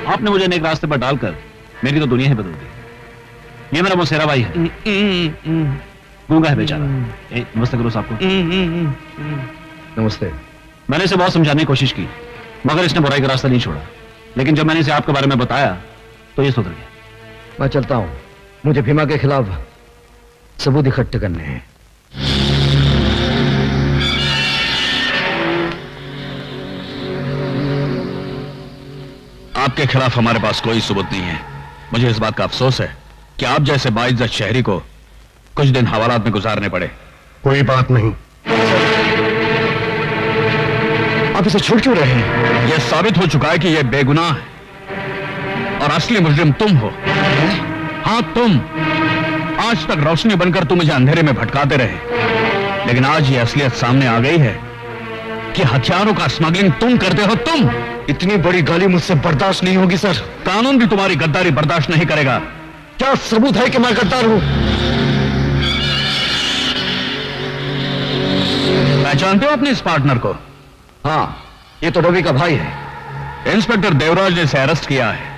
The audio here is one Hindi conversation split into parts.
आपने मुझे नेक रास्ते पर डालकर मेरी तो दुनिया ही बदल दी। ये मेरा मौसेरा भाई है, गूंगा है बेचारा। नमस्ते करो साहब को। नमस्ते। मैंने इसे बहुत समझाने की कोशिश की, मगर इसने बुराई का रास्ता नहीं छोड़ा। लेकिन जब मैंने इसे आपके बारे में बताया तो ये सुधर गया। मैं चलता हूं, मुझे भीमा के खिलाफ सबूत इकट्ठे करने हैं। आपके खिलाफ हमारे पास कोई सबूत नहीं है। मुझे इस बात का अफसोस है कि आप जैसे बाइज्जत शहरी को कुछ दिन हवालात में गुजारने पड़े। कोई बात नहीं। आप इसे छोड़ क्यों रहे हैं? यह साबित हो चुका है कि यह बेगुनाह है और असली मुजरिम तुम हो। हाँ तुम। आज तक रोशनी बनकर तुम मुझे अंधेरे में भटकाते रहे, लेकिन आज यह असलियत सामने आ गई है कि हथियारों का स्मगलिंग तुम करते हो। तुम। इतनी बड़ी गाली मुझसे बर्दाश्त नहीं होगी सर। कानून भी तुम्हारी गद्दारी बर्दाश्त नहीं करेगा। क्या सबूत है कि मैं गद्दार हूं? पहचानते हो अपने इस पार्टनर को? हाँ, ये तो रवि का भाई है। इंस्पेक्टर देवराज ने इसे अरेस्ट किया है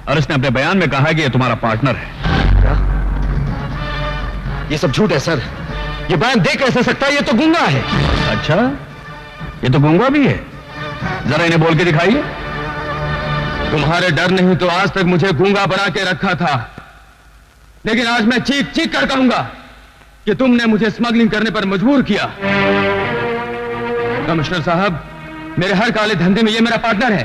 और इसने अपने बयान में कहा कि यह तुम्हारा पार्टनर है। क्या? ये सब झूठ है सर। ये बयान दे कैसे सकता है? ये तो गूंगा है। अच्छा, ये तो गूंगा भी है। जरा इन्हें बोल के दिखाइए। तुम्हारे डर नहीं तो आज तक मुझे गूंगा बना के रखा था, लेकिन आज मैं चीख चीख कर कहूंगा कि तुमने मुझे स्मगलिंग करने पर मजबूर किया। कमिश्नर साहब, मेरे हर काले धंधे में ये मेरा पार्टनर है।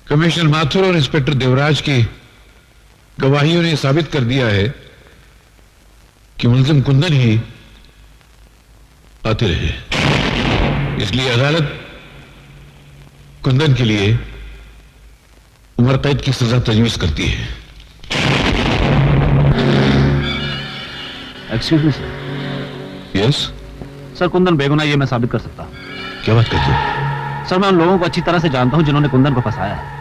कमिश्नर माथुर और इंस्पेक्टर देवराज की गवाहियों ने साबित कर दिया है कि मुलजिम कुंदन ही आते रहे। इसलिए अदालत कुंदन के लिए उम्र कैद की सजा तजवीज करती है। Excuse me sir. Yes sir, Kundan बेगुनाह ये मैं साबित कर सकता हूं। क्या बात करते हो? सर, मैं उन लोगों को अच्छी तरह से जानता हूं जिन्होंने कुंदन को फंसाया है।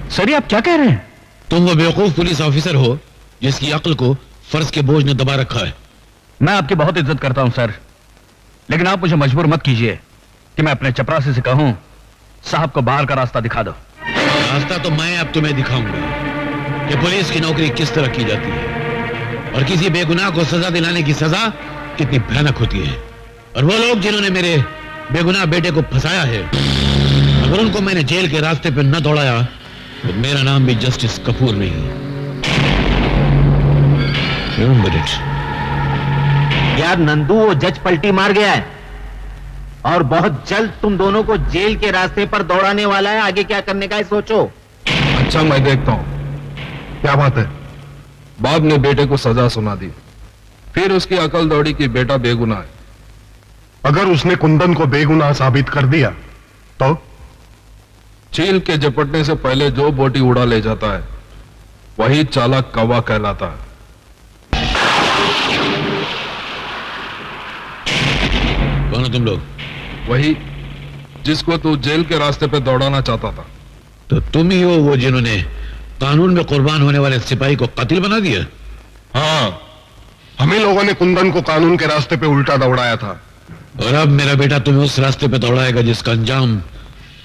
सर, ये आप क्या कह रहे हैं? तुम वो बेवकूफ पुलिस ऑफिसर हो जिसकी अक्ल को फर्ज के बोझ ने दबा रखा है। मैं आपकी बहुत इज्जत करता हूं सर, लेकिन आप मुझे मजबूर मत कीजिए कि मैं अपने चपरासी से कहूं साहब को बाहर का रास्ता दिखा दो। रास्ता तो मैं अब तुम्हें दिखाऊंगा कि पुलिस की नौकरी किस तरह की जाती है और किसी बेगुनाह को सजा दिलाने की सजा कितनी भयानक होती है। और वो लोग जिन्होंने मेरे बेगुनाह बेटे को फंसाया है, अगर उनको मैंने जेल के रास्ते पर न दौड़ाया तो मेरा नाम भी जस्टिस कपूर नहीं। Remember it. यार नंदू, वो जज पलटी मार गया है और बहुत जल्द तुम दोनों को जेल के रास्ते पर दौड़ाने वाला है। आगे क्या करने का है सोचो। अच्छा, मैं देखता हूं क्या बात है। बाप ने बेटे को सजा सुना दी, फिर उसकी अकल दौड़ी कि बेटा बेगुनाह है। अगर उसने कुंदन को बेगुनाह साबित कर दिया तो चील के झपटने से पहले जो बोटी उड़ा ले जाता है वही चालाक कौवा कहलाता है। कौन हो तुम लोग? वही जिसको तू जेल के रास्ते पे दौड़ाना चाहता था। तो तुम ही हो वो जिन्होंने कानून में कुर्बान होने वाले सिपाही को कातिल बना दिया? हाँ, हम ही लोगों ने कुंदन को कानून के रास्ते पे उल्टा दौड़ाया था। और अब मेरा बेटा तुम्हें उस रास्ते पे दौड़ाएगा जिसका अंजाम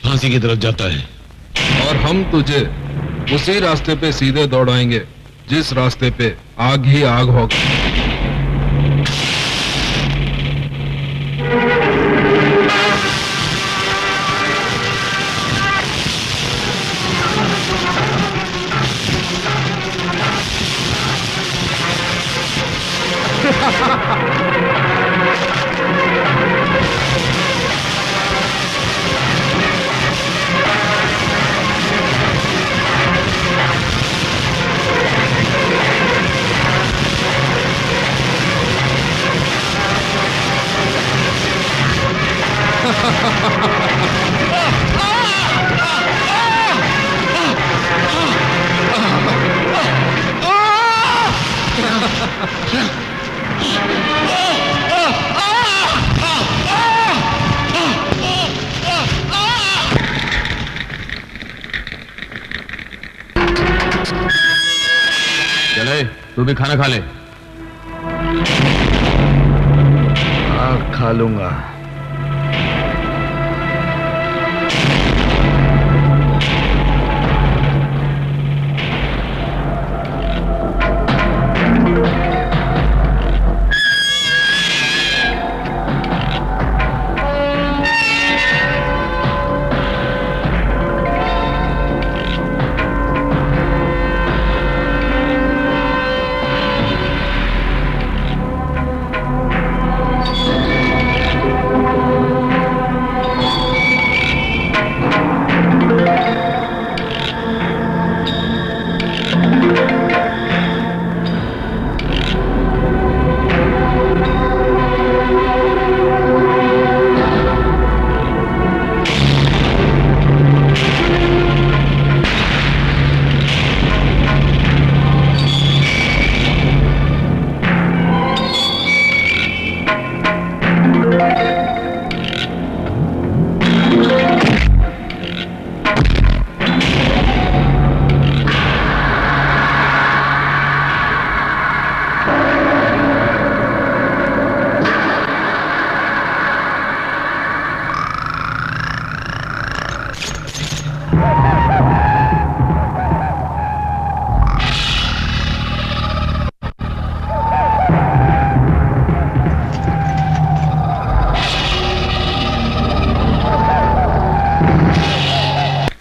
फांसी की तरफ जाता है। और हम तुझे उसी रास्ते पे सीधे दौड़ाएंगे जिस रास्ते पे आग ही आग होगा। तू भी खाना खा ले। हाँ, खा लूंगा।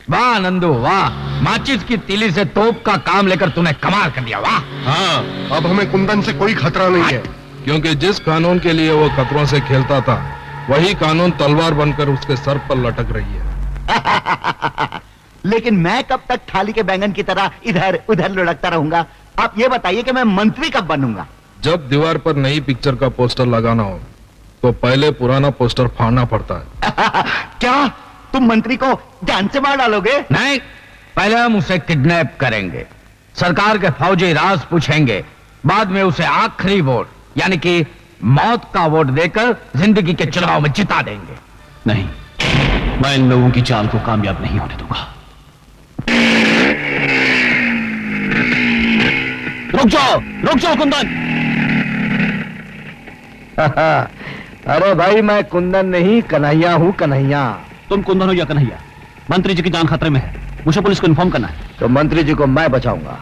वाह नंदू वाह, माचिस की तीली से तोप का काम लेकर तूने कमाल कर दिया। वाह। हाँ, अब हमें कुंदन से कोई खतरा नहीं है, क्योंकि जिस कानून के लिए वो खतरों से खेलता था वही कानून तलवार बनकर उसके सर पर लटक रही है। लेकिन मैं कब तक थाली के बैंगन की तरह इधर उधर लुढ़कता रहूंगा? आप ये बताइए कि मैं मंत्री कब बनूंगा? जब दीवार पर नई पिक्चर का पोस्टर लगाना हो तो पहले पुराना पोस्टर फाड़ना पड़ता है। क्या तुम मंत्री को जान से मार डालोगे? नहीं, पहले हम उसे किडनैप करेंगे, सरकार के फौजी राज पूछेंगे, बाद में उसे आखिरी वोट यानी कि मौत का वोट देकर जिंदगी के चुनाव में जिता देंगे। नहीं, मैं इन लोगों की चाल को कामयाब नहीं होने दूंगा। रुक जाओ कुंदन। अरे भाई, मैं कुंदन नहीं, कन्हैया हूँ, कन्हैया। तुम कुंदन हो या कन्हैया, मंत्री जी की जान खतरे में है, मुझे पुलिस को इन्फॉर्म करना है। तो मंत्री जी को मैं बचाऊंगा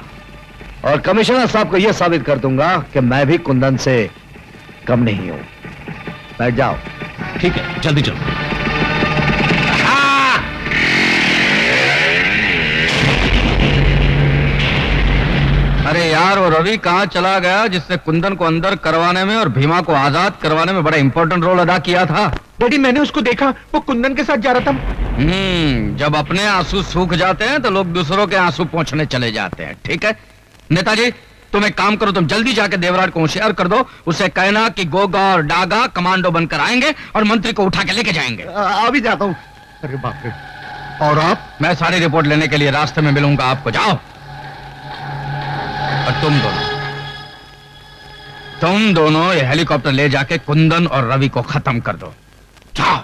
और कमिश्नर साहब को यह साबित कर दूंगा कि मैं भी कुंदन से कम नहीं हूं। बैठ जाओ। ठीक है, जल्दी चलो। अरे यार, वो रवि कहाँ चला गया जिससे कुंदन को अंदर करवाने में और भीमा को आजाद करवाने में बड़ा इंपॉर्टेंट रोल अदा किया था? डैडी, मैंने उसको देखा, वो कुंदन के साथ जा रहा था। जब अपने आंसू सूख जाते हैं तो लोग दूसरों के आंसू पोंछने चले जाते हैं। ठीक है नेताजी, तुम एक काम करो, तुम जल्दी जाके देवराट को होशियार कर दो, उसे कहना कि गोगा और डागा कमांडो बनकर आएंगे और मंत्री को उठा के लेके जाएंगे। अभी जाता हूं। अरे बाप रे। और आप? मैं सारी रिपोर्ट लेने के लिए रास्ते में मिलूंगा आपको। जाओ। और तुम दोनों ये हेलीकॉप्टर ले जाके कुंदन और रवि को खत्म कर दो। जाओ।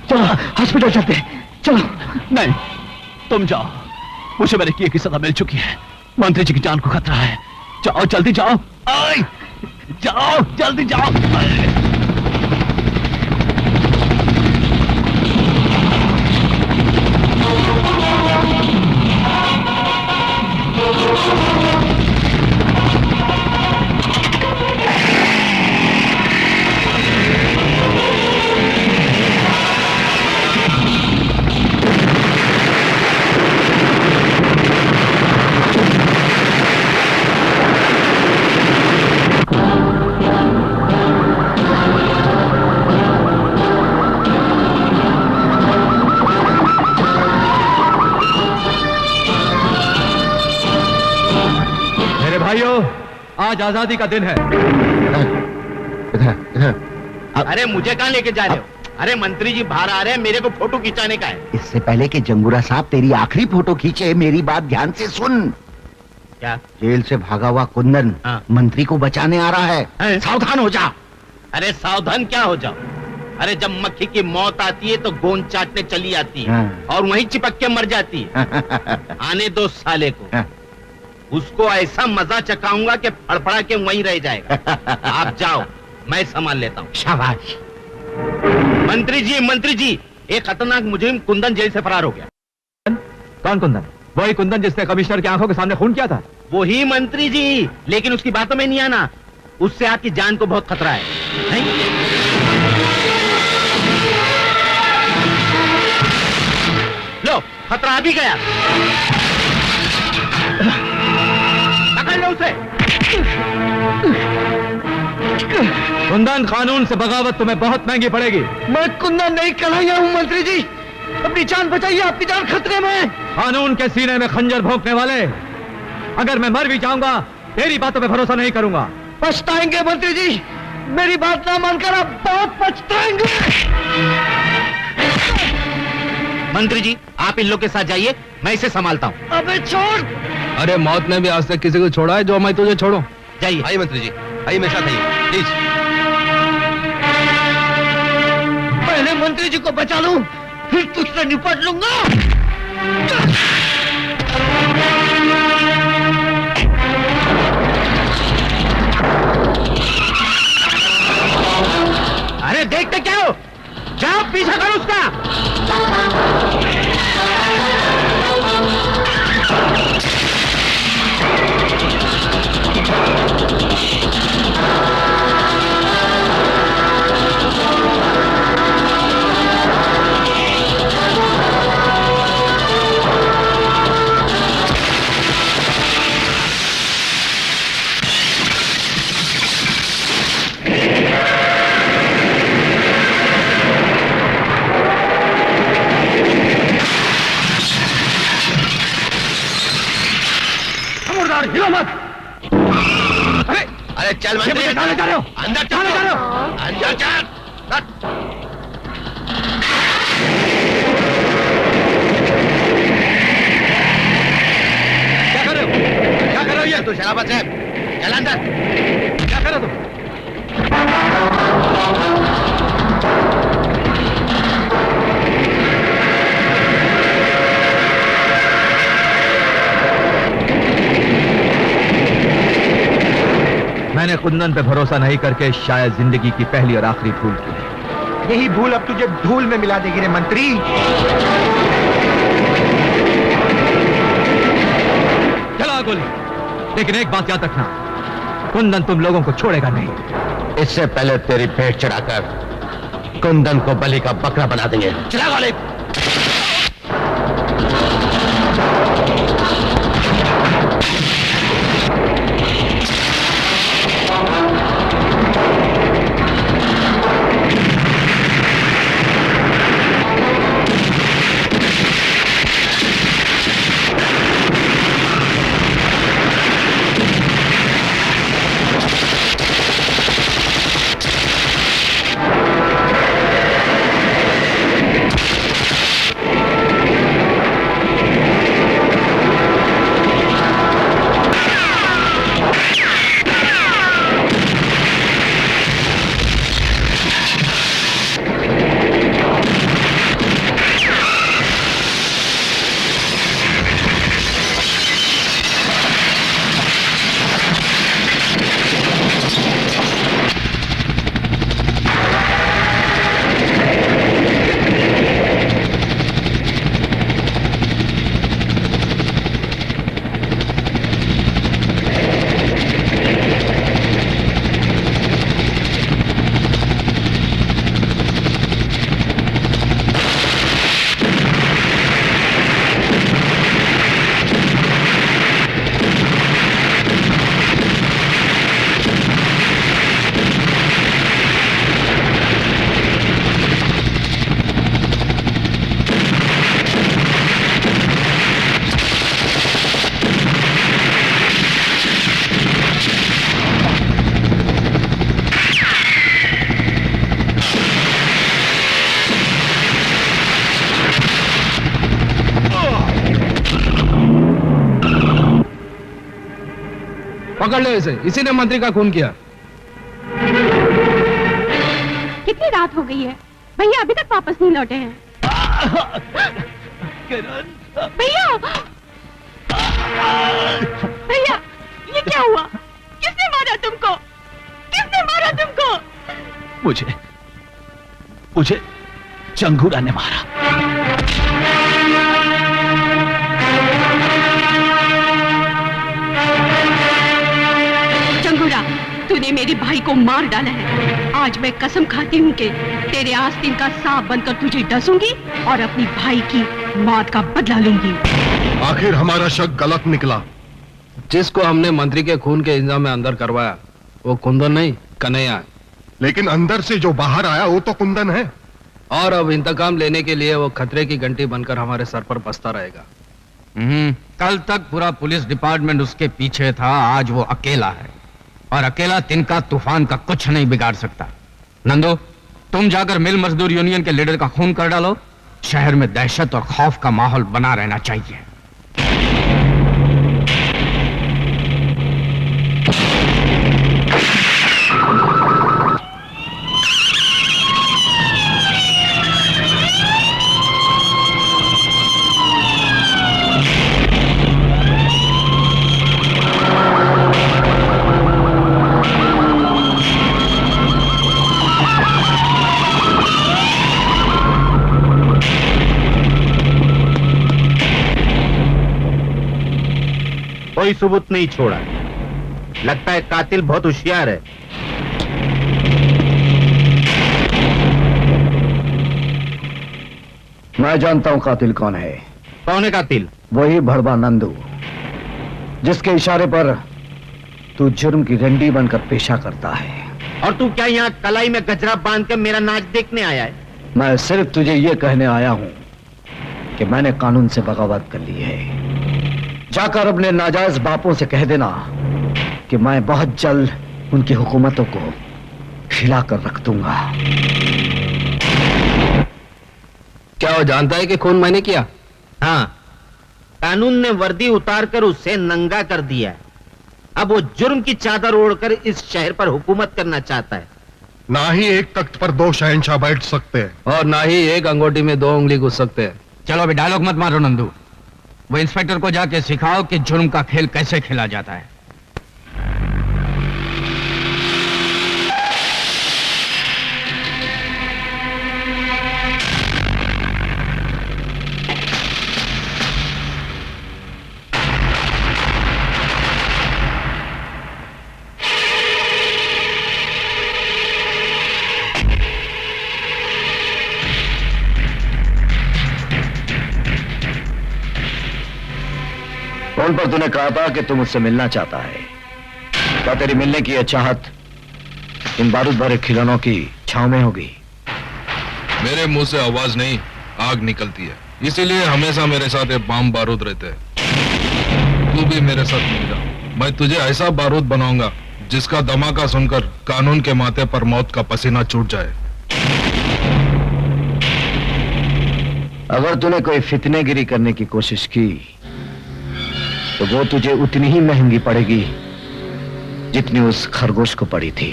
चलो हॉस्पिटल चलते हैं, चलो। नहीं, तुम जाओ, मुझे मेरे किए की सजा मिल चुकी है। मंत्री जी की जान को खतरा है। जाओ जल्दी जाओ। आए! जाओ जल्दी जाओ। आए! भाइयों, आज आजादी का दिन है। अरे मुझे कहां लेके जा रहे हो? अरे मंत्री जी बाहर आ रहे हैं, मेरे को फोटो खिंचाने का है। इससे पहले कि जंगूरा साहब तेरी आखिरी फोटो खींचे, मेरी बात ध्यान से सुन। क्या? जेल से भागा हुआ कुंदन हाँ। मंत्री को बचाने आ रहा है। सावधान हो जा। अरे सावधान क्या हो जाओ? अरे जब मक्खी की मौत आती है तो गोंद चाटने चली आती है और वहीं चिपक के मर जाती है। आने दो साले को, उसको ऐसा मजा चखाऊंगा कि फड़फड़ा के वहीं रह जाएगा। आप जाओ, मैं संभाल लेता हूँ। शाबाश। मंत्री जी, एक खतरनाक मुजरिम कुंदन जेल से फरार हो गया। कौन कुंदन? वही कुंदन जिसने कमिश्नर की आंखों के सामने खून किया था? वही मंत्री जी, लेकिन उसकी बातों में नहीं आना। उससे आपकी जान को बहुत खतरा है, नहीं? लो, खतरा आ भी गया। पकड़ लो उसे। कुंदन, कानून से बगावत तुम्हें बहुत महंगी पड़ेगी। मैं कुंदन नहीं कन्हैया हूँ मंत्री जी। अपनी जान बचाइए, आपकी जान खतरे में है। कानून के सीने में खंजर भोंकने वाले, अगर मैं मर भी जाऊंगा तेरी बातों पे भरोसा नहीं करूंगा। पछताएंगे मंत्री जी, मेरी बात ना मानकर आप बहुत पछताएंगे। मंत्री जी, आप इन लोग के साथ जाइए, मैं इसे संभालता हूँ। अबे छोड़। अरे मौत ने भी आज तक किसी को छोड़ा है जो मैं तुझे छोड़ूं? जाइए। आइए मंत्री जी, आइए मेरे साथ आइए प्लीज। पहले मंत्री जी को बचा लूं, फिर तुझसे निपट लूंगा। अरे देखते क्या हो? जाओ पीछा करो उसका। हिलो मत। अरे चल मंत्री, कहां जा रहे हो? अंदर कहां जा रहे हो? अंदर चल। क्या कर रहे हो? क्या कर रहे हो ये? तू शराबत है, चल अंदर। क्या कर रहे हो तुम? मैंने कुंदन पे भरोसा नहीं करके शायद जिंदगी की पहली और आखिरी भूल की है। यही भूल अब तुझे धूल में मिला देगी रे मंत्री। चला गोली। लेकिन एक बात याद रखना, कुंदन तुम लोगों को छोड़ेगा नहीं। इससे पहले तेरी भेंट चढ़ाकर कुंदन को बलि का बकरा बना देंगे। चला गोली। पकड़ लो इसे, इसी ने मंत्री का खून किया। कितनी रात हो गई है, भैया अभी तक वापस नहीं लौटे हैं। भैया भैया ये क्या हुआ? किसने मारा तुमको? किसने मारा तुमको? मुझे चंगूरा ने मारा। चंगूरा, तूने मेरे भाई को मार डाला है। आज मैं कसम खाती हूँ कि तेरे आस्तीन का सांप बनकर तुझे डसूंगी और अपनी भाई की मौत का बदला लूंगी। आखिर हमारा शक गलत निकला। जिसको हमने मंत्री के खून के इल्जाम में अंदर करवाया वो कुंदन नहीं, कन्हैया है। लेकिन अंदर से जो बाहर आया वो तो कुंदन है। और अब इंतकाम लेने के लिए वो खतरे की घंटी बनकर हमारे सर पर बसता रहेगा। कल तक पूरा पुलिस डिपार्टमेंट उसके पीछे था, आज वो अकेला है और अकेला तिनका तूफान का कुछ नहीं बिगाड़ सकता। नंदू, तुम जाकर मिल मजदूर यूनियन के लीडर का खून कर डालो। शहर में दहशत और खौफ का माहौल बना रहना चाहिए। कोई सबूत नहीं छोड़ा। लगता है कातिल बहुत होशियार है। मैं जानता हूं कातिल कौन है। कौन है कातिल? वही भड़वा नंदू, जिसके इशारे पर तू जुर्म की रंडी बनकर पेशा करता है। और तू क्या यहाँ कलाई में गजरा बांध कर मेरा नाच देखने आया है? मैं सिर्फ तुझे ये कहने आया हूं कि मैंने कानून से बगावत कर ली है। जाकर अपने नाजायज बापों से कह देना कि मैं बहुत जल्द उनकी हुकूमतों को हिला कर रख दूंगा। क्या वो जानता है कि खून मैंने किया? हाँ, कानून ने वर्दी उतारकर उसे नंगा कर दिया है। अब वो जुर्म की चादर ओढ़कर इस शहर पर हुकूमत करना चाहता है। ना ही एक तख्त पर दो शहंशाह बैठ सकते हैं और ना ही एक अंगूठी में दो उंगली घुस सकते हैं। चलो अभी डायलॉग मत मारो नंदू, वो इंस्पेक्टर को जाके सिखाओ कि जुर्म का खेल कैसे खेला जाता है। फोन पर तूने कहा था कि तू मुझसे मिलना चाहता है। क्या तेरी मिलने की यह चाहत इन बारूद भरे खिलौनों की छांव में होगी? मेरे मुंह से आवाज नहीं, आग निकलती है, इसीलिए हमेशा मेरे साथ ये बम बारूद रहते हैं। तू भी मेरे साथ मिल जा, मैं तुझे ऐसा बारूद बनाऊंगा जिसका धमाका सुनकर कानून के माथे पर मौत का पसीना छूट जाए। अगर तूने कोई फितनेगिरी करने की कोशिश की तो वो तुझे उतनी ही महंगी पड़ेगी जितनी उस खरगोश को पड़ी थी,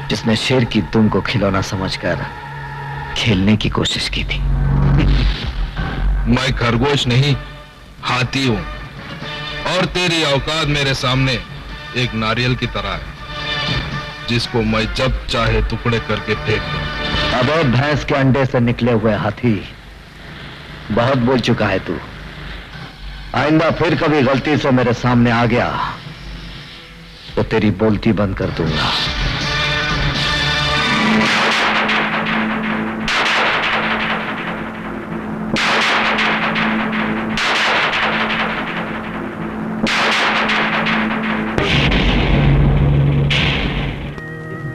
जिसने शेर की दुम को खिलौना समझकर खेलने की कोशिश की थी। मैं खरगोश नहीं, हाथी हूं और तेरी औकात मेरे सामने एक नारियल की तरह है जिसको मैं जब चाहे टुकड़े करके फेंक दूं। अब भैंस के अंडे से निकले हुए हाथी, बहुत बोल चुका है तू। आइंदा फिर कभी गलती से मेरे सामने आ गया तो तेरी बोलती बंद कर दूंगा।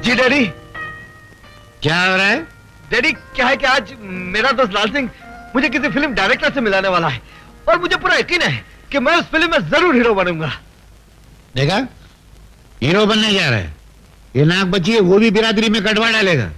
जी डैडी। क्या हो रहा है? डैडी क्या है कि आज मेरा दोस्त लाल सिंह मुझे किसी फिल्म डायरेक्टर से मिलाने वाला है और मुझे पूरा यकीन है कि मैं उस फिल्म में जरूर हीरो बनूंगा। देखा, हीरो बनने जा रहा है। ये नाक बची है, वो भी बिरादरी में कटवा डालेगा।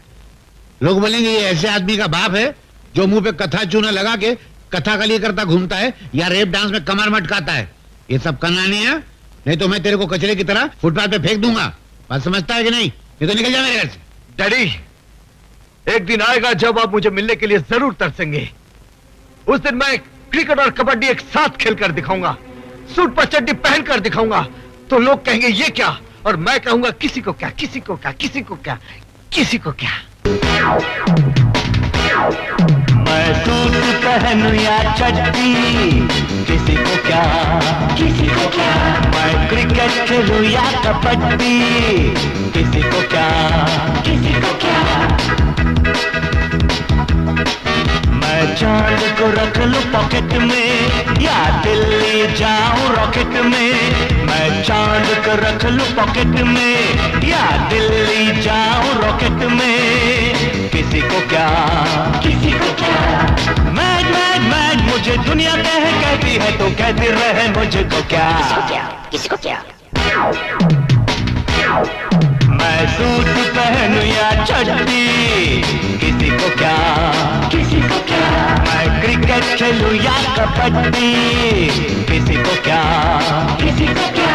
लोग बोलेंगे ये ऐसे आदमी का बाप है जो मुंह पे कथा चूना लगा के कथा कली करता घूमता है या रेप डांस में कमर मटकाता है। ये सब करना नहीं है नहीं तो मैं तेरे को कचरे की तरह फुटपाथ पे फेंक दूंगा। बात समझता है कि नहीं? ये तो निकल जा मेरे घर से। डैडी, एक दिन आएगा जब आप मुझे मिलने के लिए जरूर तरसेंगे। उस दिन मैं क्रिकेट और कबड्डी एक साथ खेलकर दिखाऊंगा, सूट पर चड्डी पहनकर दिखाऊंगा। तो लोग कहेंगे ये क्या, और मैं कहूंगा किसी को क्या, किसी को क्या, किसी को क्या, किसी को क्या। मैं सूट पहनूं या चड्डी, किसी को क्या, किसी को क्या। मैं क्रिकेट खेलूं या कबड्डी, किसी को क्या, किसी को क्या। मैं चांद को रख लूं पॉकेट में या दिल्ली जाऊं रॉकेट में। मैं चांद को रख लूं पॉकेट में या दिल्ली जाऊं रॉकेट में, किसी को क्या, किसी को क्या। मैड मैड मैड मुझे दुनिया कहती है तो कहती रहे मुझको क्या, किसी को क्या। मैं सूट पहनूं या चड्डी, किसी को क्या, किसी को क्या। मैं क्रिकेट खेलूं या कबड्डी, किसी को क्या, किसी को क्या।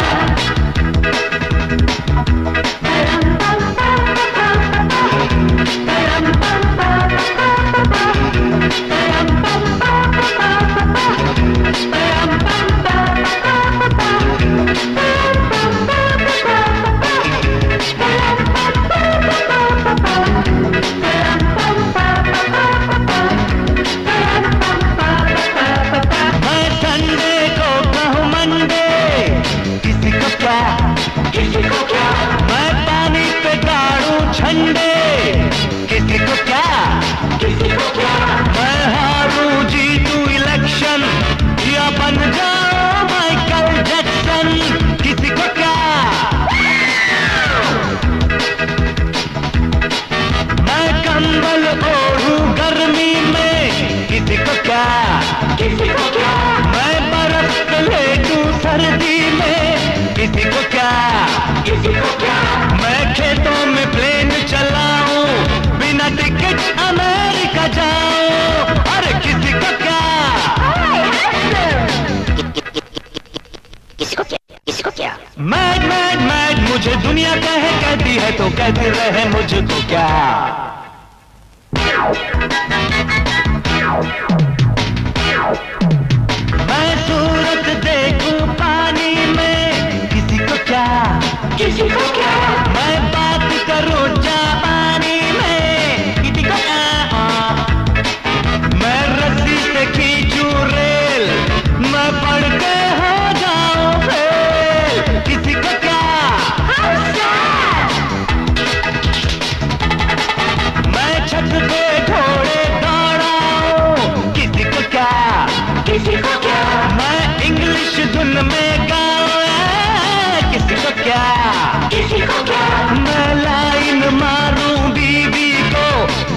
मुझे दुनिया कहती है तो कहती रहे मुझको क्या। मैं सूरत देखूं पानी में, किसी को क्या, किसी को क्या। मैं बात करूं जापानी में, किसी को क्या। मैं रस्सी से खींचूं रेल, मैं पढ़ के हो जाऊं फेल, किसी को क्या। मैं छत पे घोड़े दौड़ाऊं, किसी को क्या, किसी को क्या। मैं इंग्लिश धुन में गाऊं, किसी को क्या, किसी को क्या। मैं लाइन मारूं बीवी को,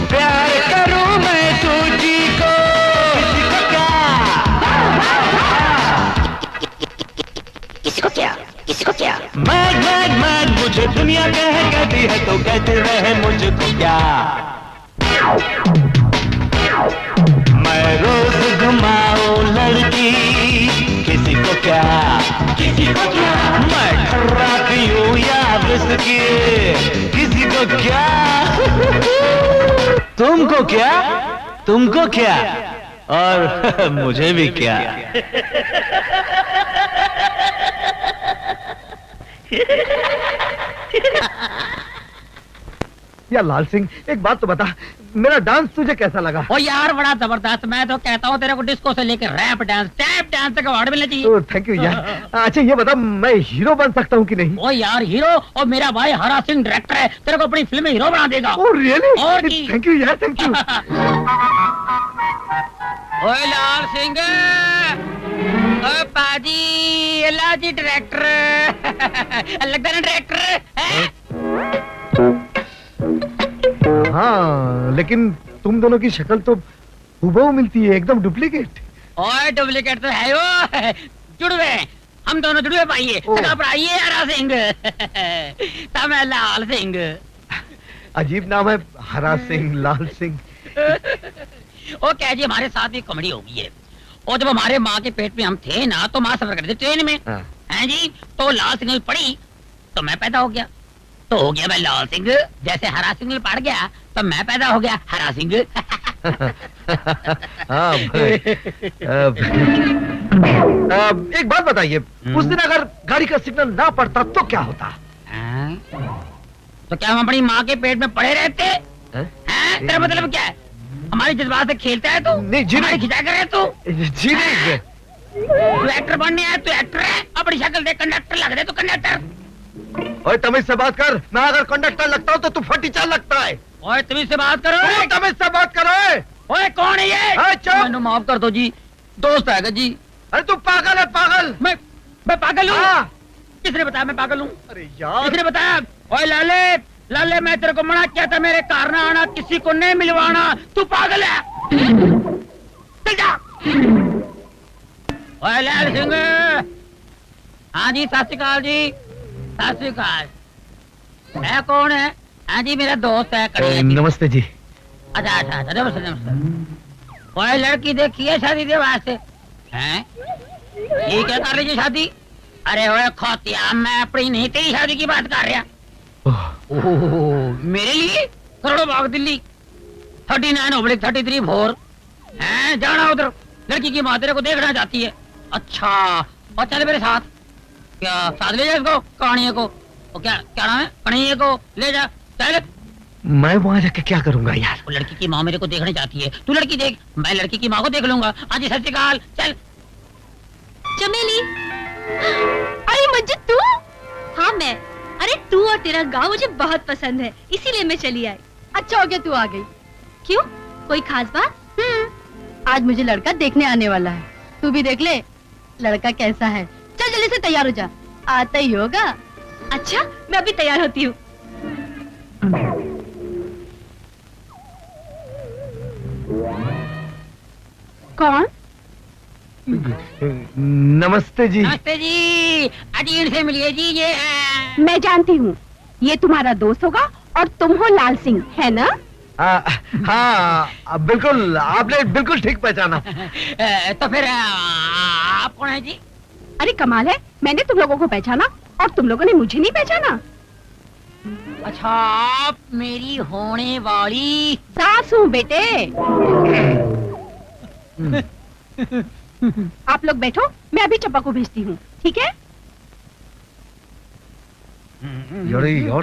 प्यार करूं मैं सूजी को, किसी को क्या, किसी को क्या, किसी को क्या। मैड मैड मैड मुझे दुनिया कहती है तो कहते रहे मुझको क्या। मैं रोज घुमाऊं लड़की, किसी को क्या, किसी को क्या। मैं खर्रा पीऊं या विस्की, किसी को क्या। तुमको क्या, तुमको क्या, और मुझे भी क्या। या लाल सिंह, एक बात तो बता, मेरा डांस तुझे कैसा लगा? ओ यार बड़ा जबरदस्त। मैं तो कहता हूँ तेरे को डिस्को से लेकर रैप डांस, टैप डांस तक अवार्ड मिलना चाहिए। थैंक यू यार। अच्छा ये बता, मैं हीरो बन सकता हूँ कि नहीं? ओ यार हीरो, और मेरा भाई हरा सिंह डायरेक्टर है, तेरे को अपनी फिल्म में हीरो बना देगा। Oh really? और थैंक यू यार, थैंक यू। ओए लाल सिंह, ओ पाजी, लाजी डायरेक्टर लगता है डायरेक्टर। हाँ, लेकिन तुम दोनों की शक्ल तो हूबहू मिलती है, एकदम डुप्लीकेट। ओए डुप्लीकेट तो है वो, जुड़वे, हम दोनों जुड़वे पाइए। आइए हरा सिंह, तब मैं लाल सिंह। अजीब नाम है, हरा सिंह, लाल सिंह। ओ क्या जी, हमारे साथ भी कॉमेडी हो गई है। और जब हमारे माँ के पेट में हम थे ना, तो माँ सफर करते ट्रेन में। हैं जी, तो लाल सिग्नल पड़ी तो मैं पैदा हो गया, तो हो गया मैं लाल सिंह। जैसे हरा सिग्नल पड़ गया तो मैं पैदा हो गया हरा सिंह। एक बात बताइए, उस दिन अगर गाड़ी का सिग्नल ना पड़ता तो क्या होता? तो क्या हम अपनी माँ के पेट में पड़े रहते? तेरा मतलब क्या है? हमारे जज्बात से खेलता है तू? नहीं जी नहीं। खिंचा कर तू जी नहीं। तू एक्टर बनने आया, तू एक्टर है। अपनी शक्ल देख कंडक्टर लग रहे, तू कंडक्टर। ओए तमीज से बात कर, मैं अगर कंडक्टर लगता हूँ तो तू फटीचार लगता है। ओए तमीज से बात करो। तमीज से बात करो। ओए कौन है ये? चुप। माफ कर दो जी, दोस्त है जी। अरे तू पागल है, पागल। मैं पागल हूँ? किसने बताया मैं पागल हूँ? अरे यार, किसने बताया? ओए लाले, लाले मैं तेरे को मना किया था मेरे कार ना आना, किसी को नहीं मिलवाना। तू पागल है? चल जा। ओए लाल सिंह। हाँ जी, सत श्री अकाल जी, सत श्री अकाल। है कौन है? हाँ जी, मेरा दोस्त है। नमस्ते जी। अच्छा अच्छा अच्छा, नमस्ते नमस्ते। ओए लड़की देखी है शादी के वास्ते? हैं? ये क्या कर लीजिए शादी? अरे ओए खोतिया, मैं अपनी नहीं तेरी शादी की बात कर रहा। ओह, मेरे लिए करोड़ों भाग दिल्ली 39/33 हैं, जाना उधर। लड़की की माँ तेरे को देखना चाहती है। अच्छा, और चल मेरे साथ। क्या साथ ले जा इसको, कहानियों को? और क्या क्या नाम है? कहानियों को ले जा, चल। मैं वहाँ जाके क्या करूंगा यार? वो लड़की की माँ मेरे को देखना चाहती है, तू लड़की देख, मैं लड़की की माँ को देख लूंगा। हाँ जी, सत श्री अकाल। चल। चमेली। अरे मंजू तू? हाँ मैं। अरे तू और तेरा गांव मुझे बहुत पसंद है, इसीलिए मैं चली आई। अच्छा हो गया तू आ गई। क्यों, कोई खास बात? आज मुझे लड़का देखने आने वाला है, तू भी देख ले लड़का कैसा है। चल जल्दी से तैयार हो जा, आता ही होगा। अच्छा, मैं अभी तैयार होती हूँ। कौन? नमस्ते जी। नमस्ते जी, अजीन से मिलिए जी। ये है। मैं जानती हूँ, ये तुम्हारा दोस्त होगा और तुम हो लाल सिंह, है ना? हाँ बिल्कुल, आपने बिल्कुल ठीक पहचाना। तो फिर आप कौन है जी? अरे कमाल है, मैंने तुम लोगों को पहचाना और तुम लोगों ने मुझे नहीं पहचाना। अच्छा, आप मेरी होने वाली सास हूँ बेटे। आप लोग बैठो, मैं अभी चप्पा को भेजती हूँ, ठीक है? यार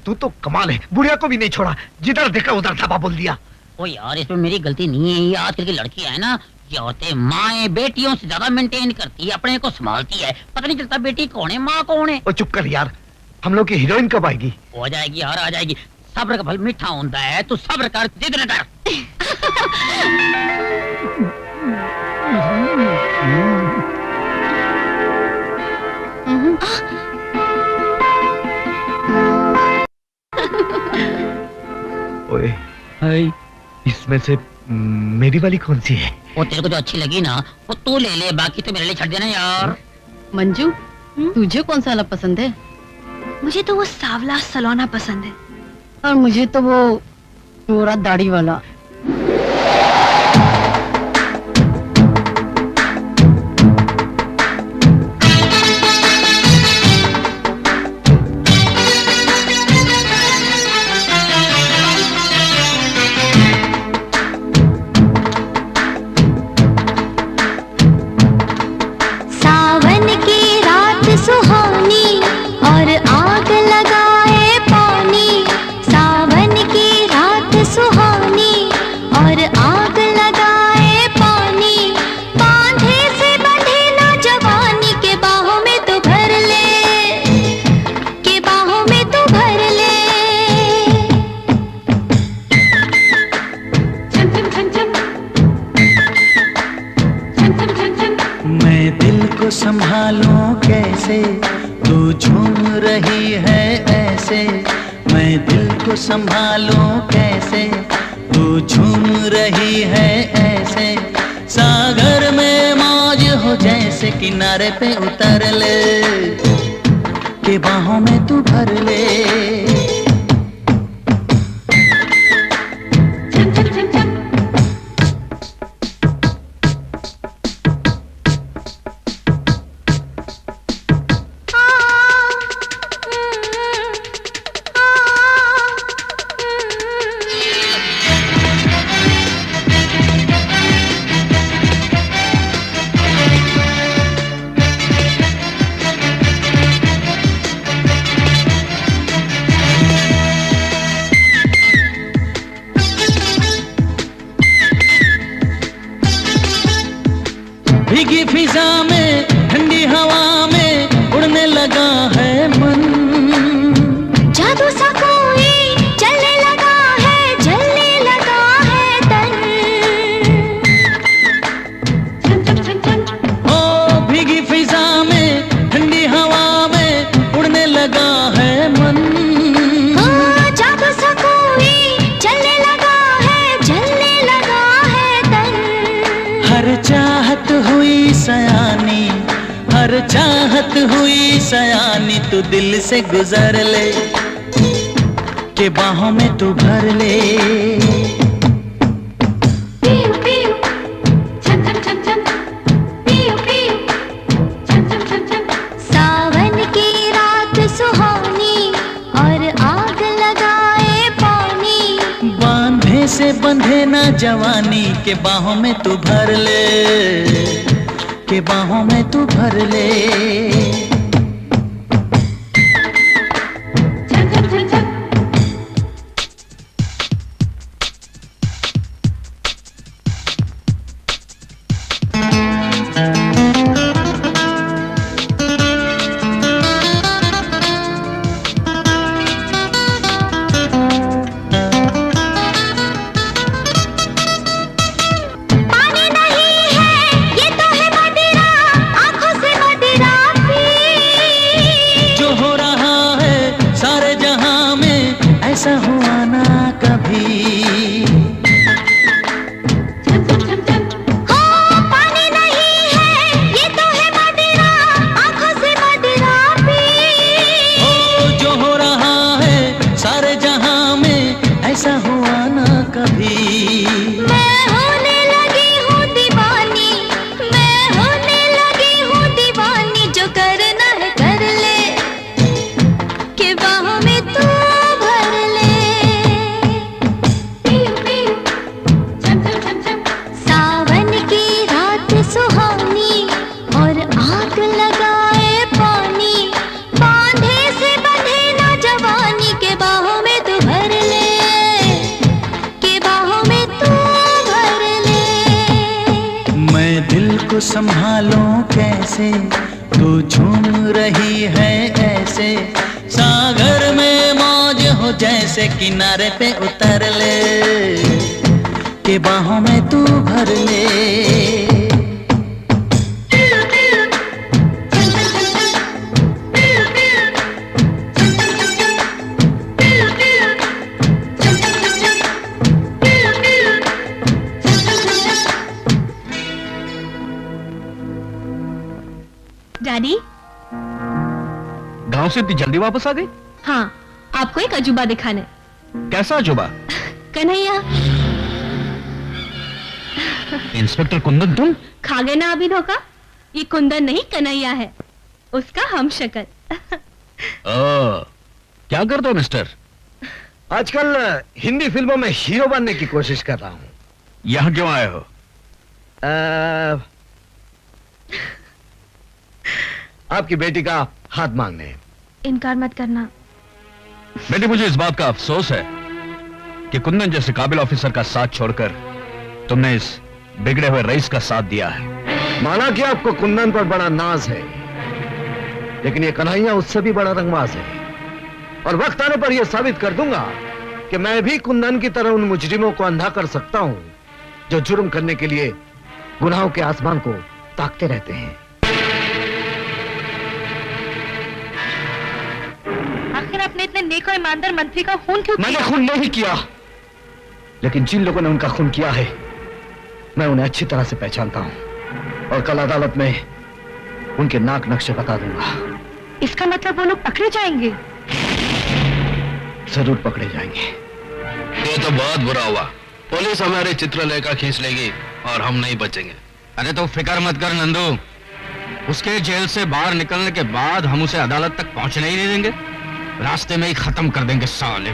तू तो कमाल है, बुढ़िया को भी नहीं छोड़ा, जिधर देखा उधर धाबा बोल दिया। ओ यार, इसमें मेरी गलती नहीं है। ये आजकल की लड़की है ना, ये औरतें माएँ बेटियों से ज्यादा मेंटेन करती है, अपने को संभालती है, पता नहीं चलता बेटी कौन है माँ कौन है। ओ चुप कर यार, हम लोग की हीरोइन कब आएगी? हो जाएगी यार, आ जाएगी। सब्र का फल मीठा होता है, तू सब्र कर, जिद न कर। ओए, इसमें से मेरी वाली कौन सी है? वो तेरे को जो अच्छी लगी ना, वो तू ले ले, बाकी तो मेरे लिए छोड़ देना यार। मंजू, तुझे कौन सा वाला पसंद है? मुझे तो वो सावला सलोना पसंद है। और मुझे तो वो गोरा दाढ़ी वाला। सावन की रात सुहानी और आग लगाए पानी। सावन की रात सुहानी और आग लगाए पानी। बांधे से बंधे ना जवानी के बाहों में तो भर ले, के बाहों में तो भर ले। मैं दिल को संभालूं कैसे, तू झूम रही है ऐसे। मैं दिल को संभालूं कैसे, तू झूम रही है ऐसे। सागर में मौज हो जैसे, किनारे पे उतर ले, के बाहों में तू भर ले। फिजा में ठंडी हवा में उड़ने लगा है मन। जादू सा कोई चलने लगा है, जलने लगा है तन। ओ भीगी फिजा में ठंडी हवा में उड़ने लगा है मन। ओ जादू सा कोई चलने लगा है, जलने लगा है तन। हर चाहत हुई सयानी, हर चाहत हुई सयानी, तू दिल से गुजर ले के बाहों में तू भर ले। पियो पियो छम छम छम छम, पियो पियो छम छम छम छम। सावन की रात सुहानी और आग लगाए पानी। बांधे से बंधे ना जवानी, के बाहों में तू भर ले, के बाहों में तू भर ले। छम छम छम छम। पानी नहीं है ये तो है मदिरा, आंखों से मदिरा पी। जो हो रहा है सारे जहां में, ऐसा हुआ ना कभी। हो पानी नहीं है ये तो है मदिरा, आंखों से मदिरा पी। ओ जो हो रहा है सारे जहां में, ऐसा हुआ ना कभी। मैं होने लगी हूँ दीवानी, मैं होने लगी हूँ दीवानी। जो करना है कर ले, के बाहों में तू भर ले। पियो पियो छम छम छम छम। सावन की रात सुहानी और आग लगाए पानी। बांधे से बंधे ना जवानी, के बाहों में तू भर ले, के बाहों में तू भर ले। मैं दिल को संभालूं कैसे, तू झूम रही है ऐसे। सागर में मौज हो जैसे, किनारे पे उतर ले, के बाहों में तू भर ले। पियो पियो छम छम छम छम। पियो पियो छम छम छम छम। पियो पियो छम छम छम छम। पियो पियो छम छम छम छम। डैडी। गांव से इतनी जल्दी वापस आ गई? हाँ, आपको एक अजूबा दिखाने। कैसा अजूबा? कन्हैया। इंस्पेक्टर कुंदन तुम? खा गए ना अभी धोखा? ये कुंदन नहीं कन्हैया है, उसका हम शक्ल। क्या करते हो मिस्टर? आजकल हिंदी फिल्मों में हीरो बनने की कोशिश कर रहा हूँ। यहाँ क्यों आए हो? आपकी बेटी का हाथ मांगने। इनकार मत करना। बेटी, मुझे इस बात का अफसोस है कि कुंदन जैसे काबिल ऑफिसर का साथ छोड़कर तुमने इस बिगड़े हुए रईस का साथ दिया है। माना कि आपको कुंदन पर बड़ा नाज है, लेकिन ये कन्हैया उससे भी बड़ा रंगबाज है। और वक्त आने पर यह साबित कर दूंगा कि मैं भी कुंदन की तरह उन मुजरिमों को अंधा कर सकता हूं जो जुर्म करने के लिए गुनाहों के आसमान को ताकते रहते हैं। आखिर आपने इतने नेक और ईमानदार मंत्री का खून क्यों किया? मैंने खून नहीं किया, लेकिन जिन लोगों ने उनका खून किया है, मैं उन्हें अच्छी तरह से पहचानता हूं और कल अदालत में उनके नाक नक्शे बता दूंगा। इसका मतलब वो लोग पकड़े जाएंगे? जरूर पकड़े जाएंगे। ये तो बहुत बुरा हुआ। पुलिस हमारे चित्रलेखा खींच लेगी और हम नहीं बचेंगे। अरे तो फिक्र मत कर नंदू, उसके जेल से बाहर निकलने के बाद हम उसे अदालत तक पहुंचने ही नहीं देंगे, रास्ते में ही खत्म कर देंगे साले।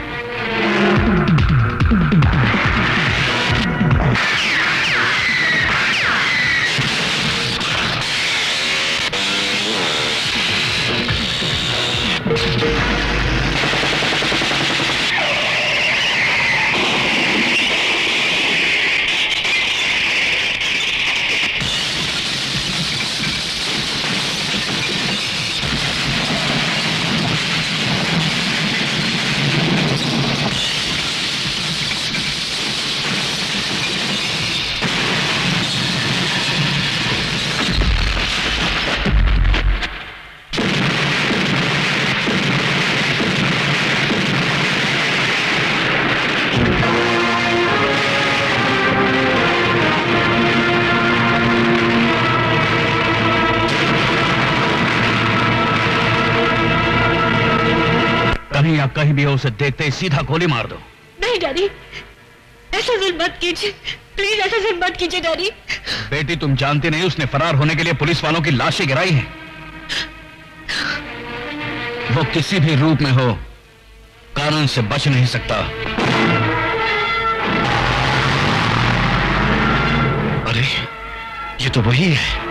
कहीं भी हो उसे देखते ही सीधा गोली मार दो। नहीं डैडी, ऐसा जुल्म मत कीजिए, प्लीज ऐसा जुल्म मत कीजिए डैडी। बेटी तुम जानती नहीं उसने फरार होने के लिए पुलिस वालों की लाशें गिराई हैं। वो किसी भी रूप में हो कानून से बच नहीं सकता। अरे ये तो वही है।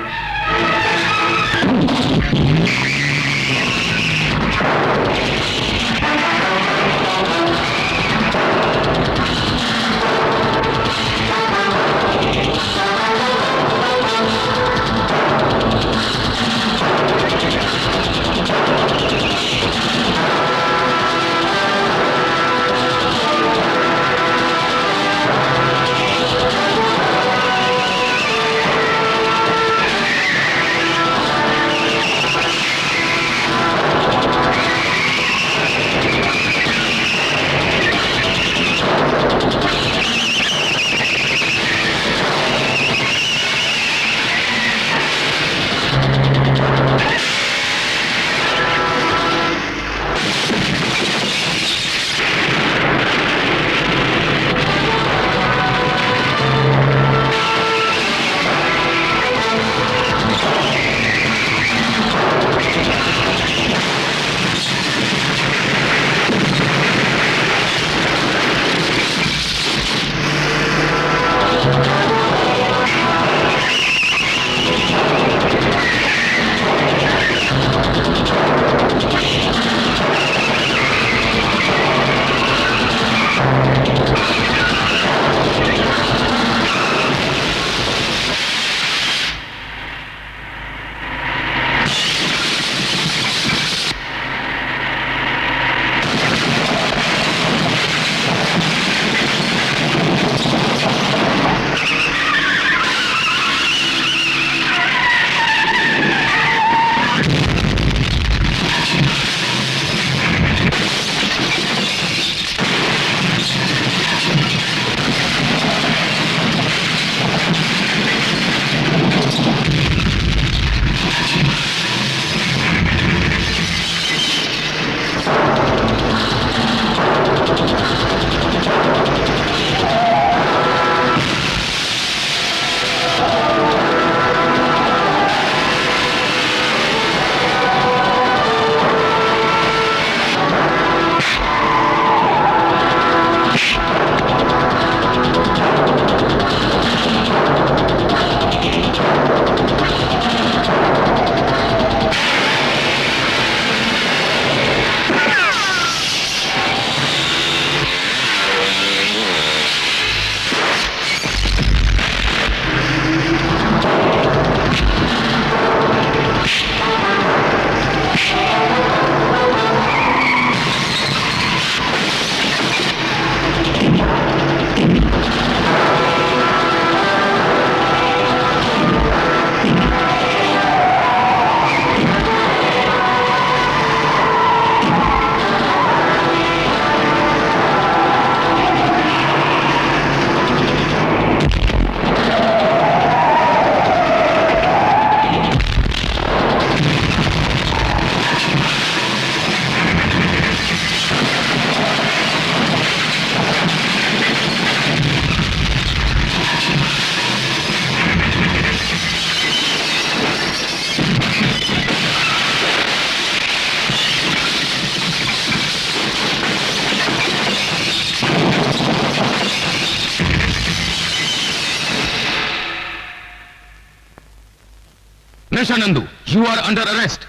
नशा Nandu, you are under arrest.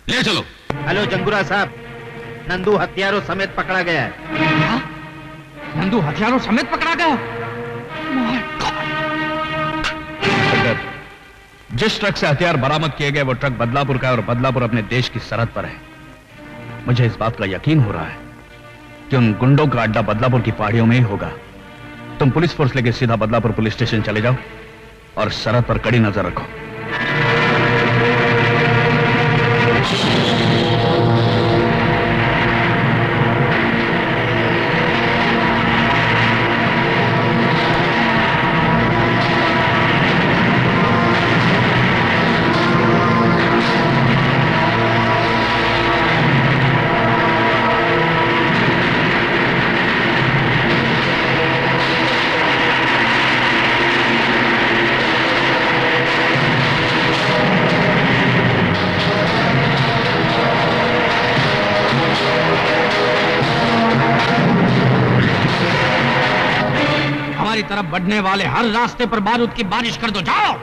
ले चलो। हेलो जंगुरा साहब, नंदू हथियारों समेत पकड़ा गया है। क्या? नंदू हथियारों समेत पकड़ा गया? जिस ट्रक से हथियार बरामद किए गए वो ट्रक बदलापुर का है और बदलापुर अपने देश की सरहद पर है। मुझे इस बात का यकीन हो रहा है कि उन गुंडों का अड्डा बदलापुर की पहाड़ियों में ही होगा। तुम पुलिस फोर्स लेके सीधा बदलापुर पुलिस स्टेशन चले जाओ और सरहद पर कड़ी नजर रखो। हमारी तरफ बढ़ने वाले हर रास्ते पर बारूद की बारिश कर दो। जाओ।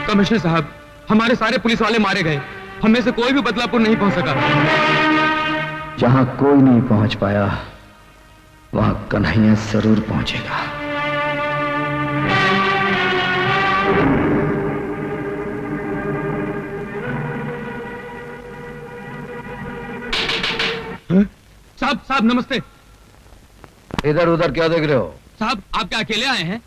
कमिश्नर साहब, हमारे सारे पुलिस वाले मारे गए। हम में से कोई भी बदलापुर नहीं पहुंच सका। जहां कोई नहीं पहुंच पाया वहां कन्हैया जरूर पहुंचेगा। साहब साहब नमस्ते। इधर उधर क्या देख रहे हो? साहब आप क्या अकेले आए हैं?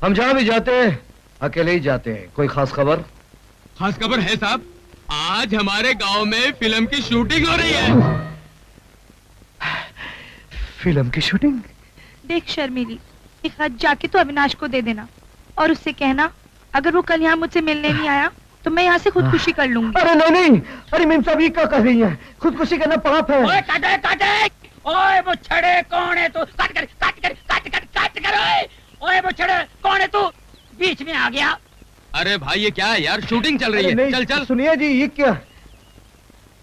हम जहां भी जाते हैं अकेले ही जाते हैं। कोई खास खबर? खास खबर है साहब, आज हमारे गांव में फिल्म की शूटिंग हो रही है। फिल्म की शूटिंग? देख शर्मिली, एक हाथ जाके तो अविनाश को दे देना और उससे कहना अगर वो कल यहाँ मुझसे मिलने नहीं आया तो मैं यहाँ से खुदकुशी कर लूंगी। अरे नहीं नहीं, अरे मेम साहब ये क्या कर रही है? खुदकुशी करना पाप है। ओए काटे काटे, ओए बुच्छड़े कौन है तू? काट कर काट कर काट कर काट कर। ओए बुच्छड़े कौन है तू? बीच में आ गया। अरे भाई ये क्या है यार, शूटिंग चल रही है। चल चल। सुनिए जी ये क्या?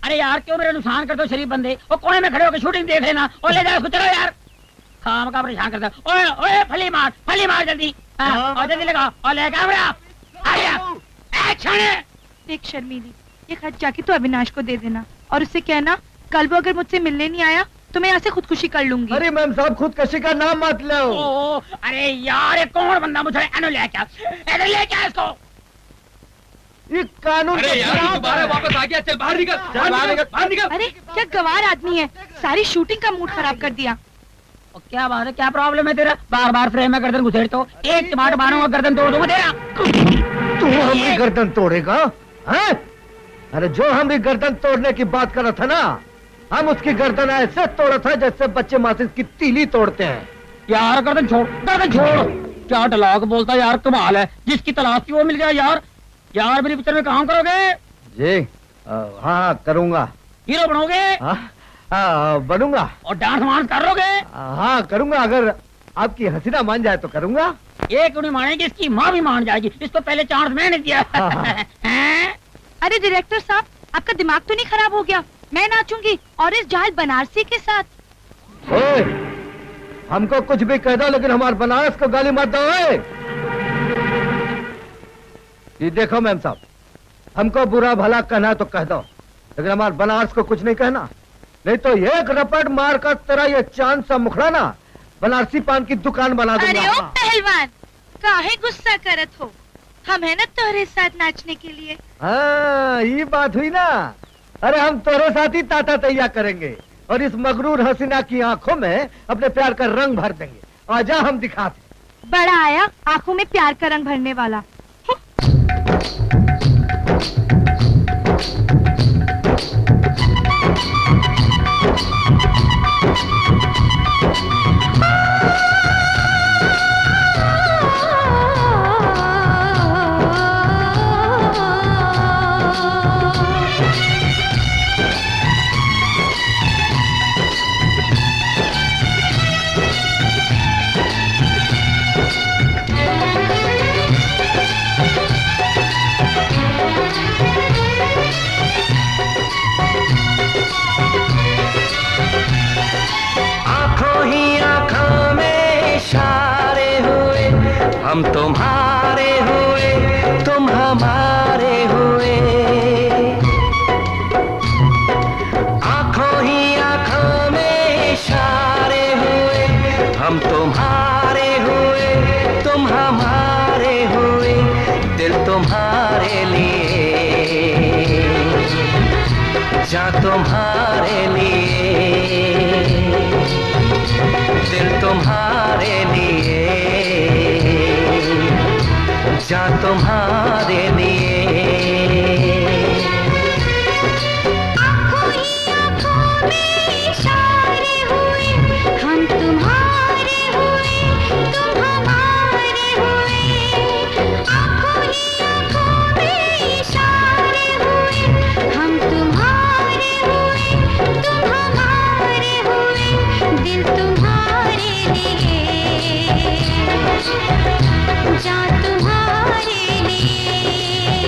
अरे यार क्यों मेरा नुकसान करते हो शरीफ बंदे? वो कोने में खड़े होकर शूटिंग देख लेना और ले जाओ उसको। चलो यार, काम का परेशान करता। ओए ओए फली मार जल्दी। और जल्दी लगा और ले कैमरा। आ गया, एक्शन। देख शर्मिली, एक हाथ जाके तो अविनाश को दे देना और उससे कहना कल वो अगर मुझसे मिलने नहीं आया तो मैं यहाँ से खुदकुशी कर लूंगी। अरे मैम साहब खुदकुशी का नाम मत लो। अरे यार ये कौन बंदा मुझे ले क्या इसको? ये कानून। अरे यार दोबारा वापस आ गया। चल बाहर निकल, बाहर निकल। अरे क्या गवार आदमी है, सारी शूटिंग का मूड खराब कर दिया। क्या बात है, क्या प्रॉब्लम है तेरा? बार बार फ्रेम में गर्दन घुसेड़ तो एक टमाटर मारूंगा गर्दन तोड़ दूंगा तेरा। तू हमारी गर्दन तोड़ेगा? हैं? अरे जो हम भी गर्दन तोड़ने की बात कर रहा था ना, हम उसकी गर्दन ऐसे तोड़ा था जैसे बच्चे माचिस की तीली तोड़ते हैं। यार गर्दन छोड़, गर्दन छोड़। क्या डायलॉग बोलता यार, कमाल है। जिसकी तलाश थी वो मिल गया यार। यार मेरी पिक्चर में काम करोगे? जी हाँ करूंगा। हीरो बनोगे? बनूंगा। और डांस वांस करोगे? हाँ करूंगा, अगर आपकी हसीना मान जाए तो करूंगा। एक नहीं मानेगी, इसकी माँ भी मान जाएगी। इसको पहले चांस मैंने दिया। अरे डायरेक्टर साहब, आपका दिमाग तो नहीं खराब हो गया? मैं नाचूंगी और इस जाल बनारसी के साथ। ओए, हमको कुछ भी कह दो लेकिन हमारे बनारस को गाली मत दो। ये देखो मैम साहब, हमको बुरा भला कहना तो कह दो लेकिन हमारे बनारस को कुछ नहीं कहना, नहीं तो एक रपट मार कर तेरा ये चांद सा मुखड़ा ना बनारसी पान की दुकान बना दूंगा। अरे ओ पहलवान, काहे गुस्सा करत हो? हम है ना तोहरे साथ नाचने के लिए। हाँ ये बात हुई ना। अरे हम तोरे साथ ही ताता तैया करेंगे और इस मगरूर हसीना की आंखों में अपने प्यार का रंग भर देंगे। आजा हम दिखाते। बड़ा आया आंखों में प्यार का रंग भरने वाला। हम तुम्हारे हुए, तुम हमारे हुए। आंखों ही आंखों में इशारे हुए, हम तुम्हारे हुए, तुम हमारे हुए। दिल तुम्हारे लिए, जा तुम्हारे लिए, दिल तुम्हारे लिए, जा तुम्हारे लिए। आंखों ही आंखों में इशारे हुए, हम तुम्हारे हुए, तुम हमारे हुए। आंखों ही आंखों में इशारे हुए, हम तुम्हारे हुए, तुम हमारे हुए। दिल तुम्हारे लिए, जा तुम्हारे लिए,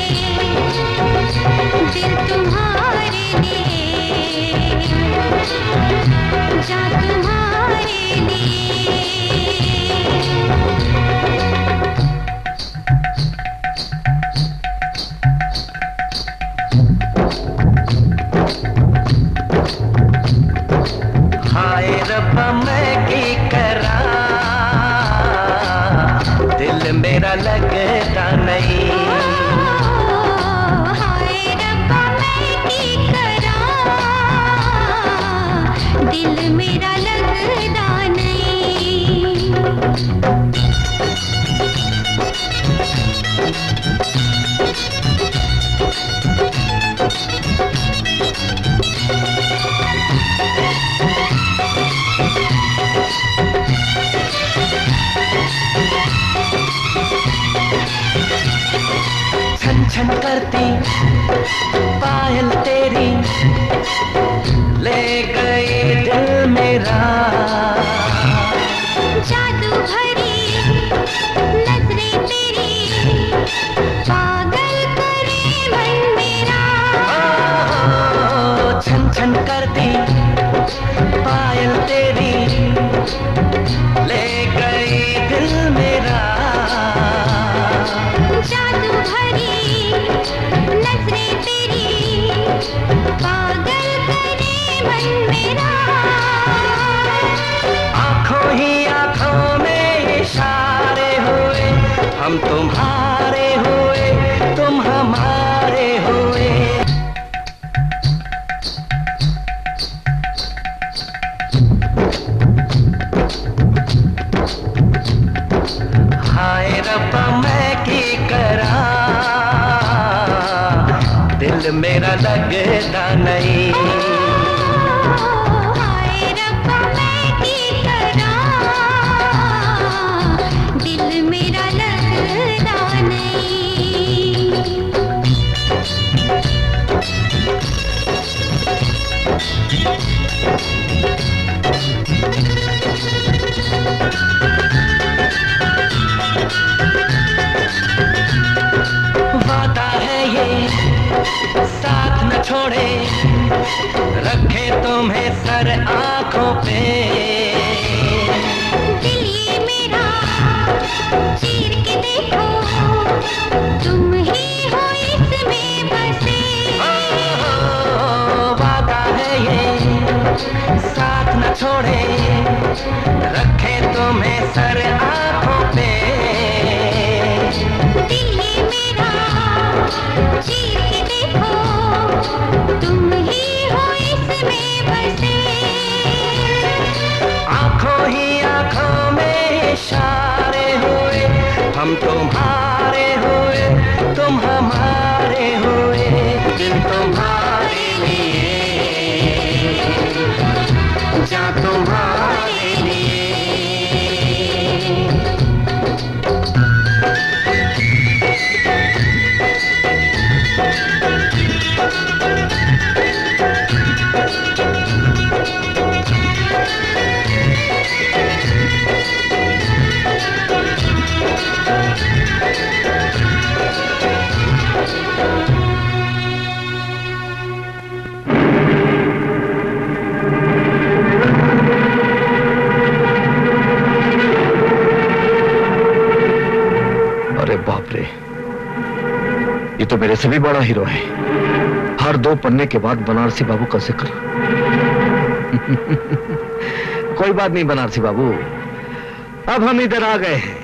करती पायल तेरी ले गई दिल मेरा। जादू भरी नजरें तेरी पागल करे मन मेरा। छन छन करती पायल तेरी ले गई दिल मेरा। जादू भरी नजरें तेरी पागल करे मन मेरा। आंखों ही आंखों में इशारे हुए, हम तुम्हारे हुए तुम हमारे हुए। हाय रब्बा मैं की करा, दिल मेरा लगता नहीं। हाय रब्बा मैं की करा, दिल मेरा लगता नहीं। वादा है ये साथ न छोड़े, रखे तुम्हें सर आंखों पे। दिल ये मेरा चीर के देखो, तुम ही हो इसमें बसे। वादा है ये साथ न छोड़े, रखे तुम्हें सर आंखों पे। दिल ये मेरा चीर के देखो, तुम ही हो इसमें बसे। आंखों ही आंखों में इशारे हुए, हम तुम्हारे हुए तुम हमारे हुए। दिल तुम्हारे लिए, जा तुम्हारे लिए। अरे बाप रे, ये तो मेरे से भी बड़ा हीरो है। हर 2 पन्ने के बाद बनारसी बाबू का जिक्र। कोई बात नहीं बनारसी बाबू, अब हम इधर आ गए हैं।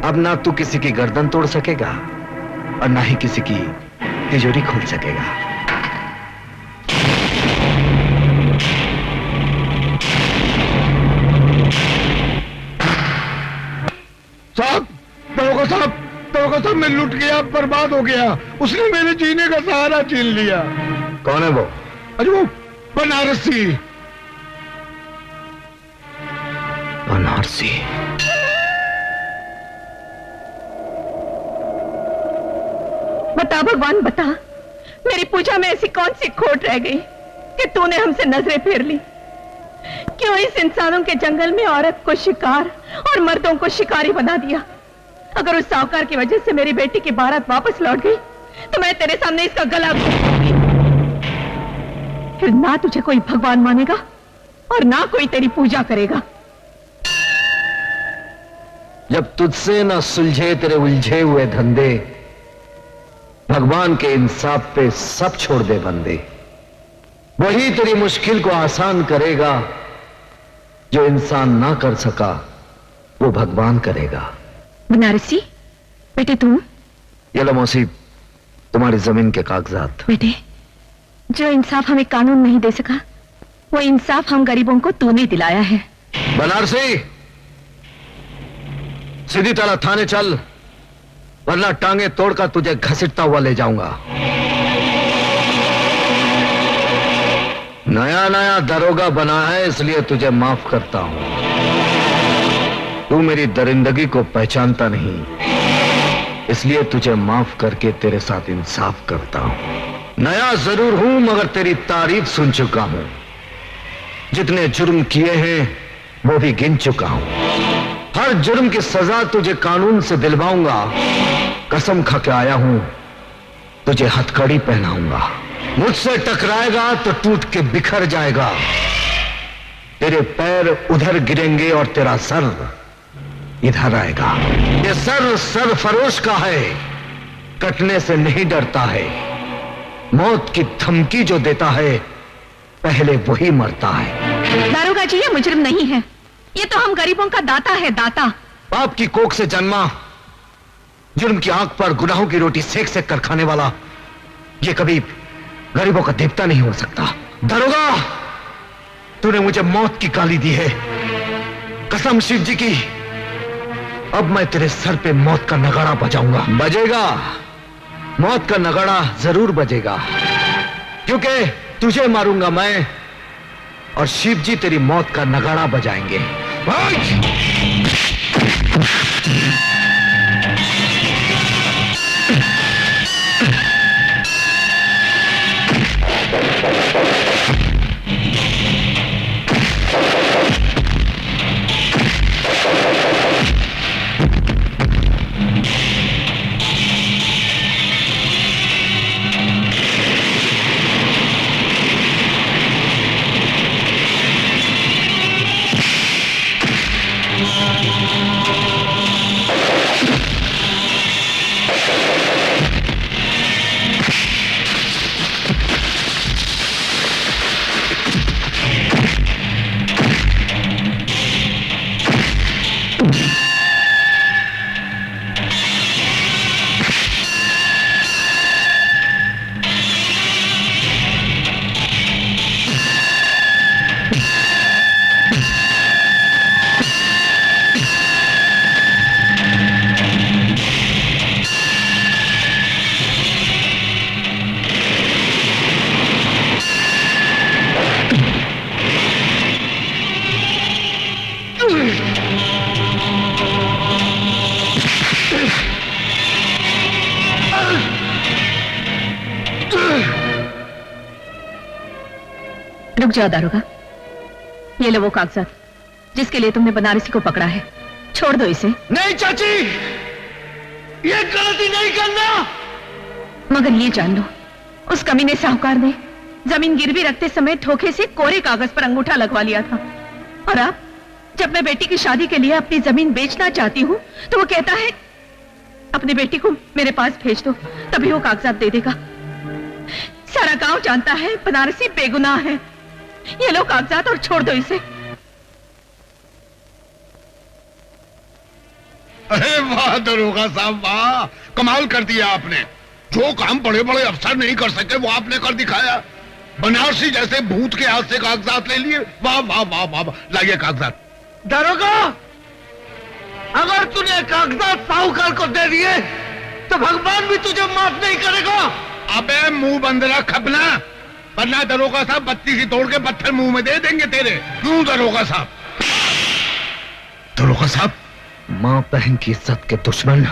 अब ना तू किसी की गर्दन तोड़ सकेगा और ना ही किसी की तिजोरी खोल सकेगा। साहब, दरोगा साहब, दरोगा साहब, मैं लुट गया, बर्बाद हो गया। उसने मेरे जीने का सहारा छीन लिया। कौन है वो? अरे वो बनारसी। बनारसी? बता भगवान बता, मेरी पूजा में ऐसी कौन सी खोट रह गई कि तूने हमसे नजरें फेर ली? क्यों इस इंसानों के जंगल में औरत को शिकार और मर्दों को शिकारी बना दिया? अगर उस साहूकार की वजह से मेरी बेटी की बारात वापस लौट गई तो मैं तेरे सामने इसका गला घोंटूंगी। फिर ना तुझे कोई भगवान मानेगा और ना कोई तेरी पूजा करेगा। जब तुझसे ना सुलझे तेरे उलझे हुए धंधे, भगवान के इंसाफ पे सब छोड़ दे बंदे। वही तेरी मुश्किल को आसान करेगा, जो इंसान ना कर सका वो भगवान करेगा। बनारसी बेटे, तुम ये लो मौसी, तुम्हारी जमीन के कागजात। बेटे, जो इंसाफ हमें कानून नहीं दे सका, वो इंसाफ हम गरीबों को तूने दिलाया है। बनारसी, सीधी तरह थाने चल, वरना टांगे तोड़कर तुझे घसीटता हुआ ले जाऊंगा। नया नया दरोगा बना है, इसलिए तुझे माफ करता हूं। तू मेरी दरिंदगी को पहचानता नहीं, इसलिए तुझे माफ करके तेरे साथ इंसाफ करता हूं। नया जरूर हूं मगर तेरी तारीफ सुन चुका हूं। जितने जुर्म किए हैं वो भी गिन चुका हूं। हर जुर्म की सजा तुझे कानून से दिलवाऊंगा। कसम खा के आया हूं, तुझे हथकड़ी पहनाऊंगा। मुझसे टकराएगा तो टूट के बिखर जाएगा। तेरे पैर उधर गिरेंगे और तेरा सर इधर आएगा। ये सर सरफरोश का है, कटने से नहीं डरता है। मौत की धमकी जो देता है पहले वही मरता है। दारोगा जी, ये मुजरिम नहीं है, ये तो हम गरीबों का दाता है, दाता। बाप की कोख से जन्मा, जुर्म की आंख पर गुनाहों की रोटी सेक सेक कर खाने वाला ये कभी गरीबों का देवता नहीं हो सकता। दारोगा, तूने मुझे मौत की गाली दी है। कसम शिव जी की, अब मैं तेरे सर पे मौत का नगाड़ा बजाऊंगा। बजेगा, मौत का नगाड़ा जरूर बजेगा, क्योंकि तुझे मारूंगा मैं और शिव जी तेरी मौत का नगाड़ा बजाएंगे। रुक जाओ दारोगा, ये लो वो कागजात जिसके लिए तुमने बनारसी को पकड़ा है। छोड़ दो इसे। नहीं चाची, ये गलती नहीं करना। मगर ये जान लो, उस कमीने साहूकार ने जमीन गिरवी रखते समय धोखे से कोरे कागज पर अंगूठा लगवा लिया था। और अब जब मैं बेटी की शादी के लिए अपनी जमीन बेचना चाहती हूँ तो वो कहता है अपनी बेटी को मेरे पास भेज दो, तभी वो कागजात दे देगा। सारा गांव जानता है बनारसी बेगुनाह है। ये लो कागजात और छोड़ दो इसे। अरे वाह दरोगा साहब, वाह, कमाल कर दिया आपने। जो काम बड़े बड़े अफसर नहीं कर सके वो आपने कर दिखाया। बनारसी जैसे भूत के हाथ से कागजात ले लिए। वाह वाह वाह वाह, लाइए कागजात। दारोगा, अगर तूने कागजात साहूकार को दे दिए तो भगवान भी तुझे माफ नहीं करेगा। अबे मुंह बंद रख अपना, वरना दरोगा साहब बत्ती सी तोड़ के पत्थर मुंह में दे देंगे तेरे। क्यों दरोगा साहब? दरोगा साहब, मां बहन की इज्जत के दुश्मन,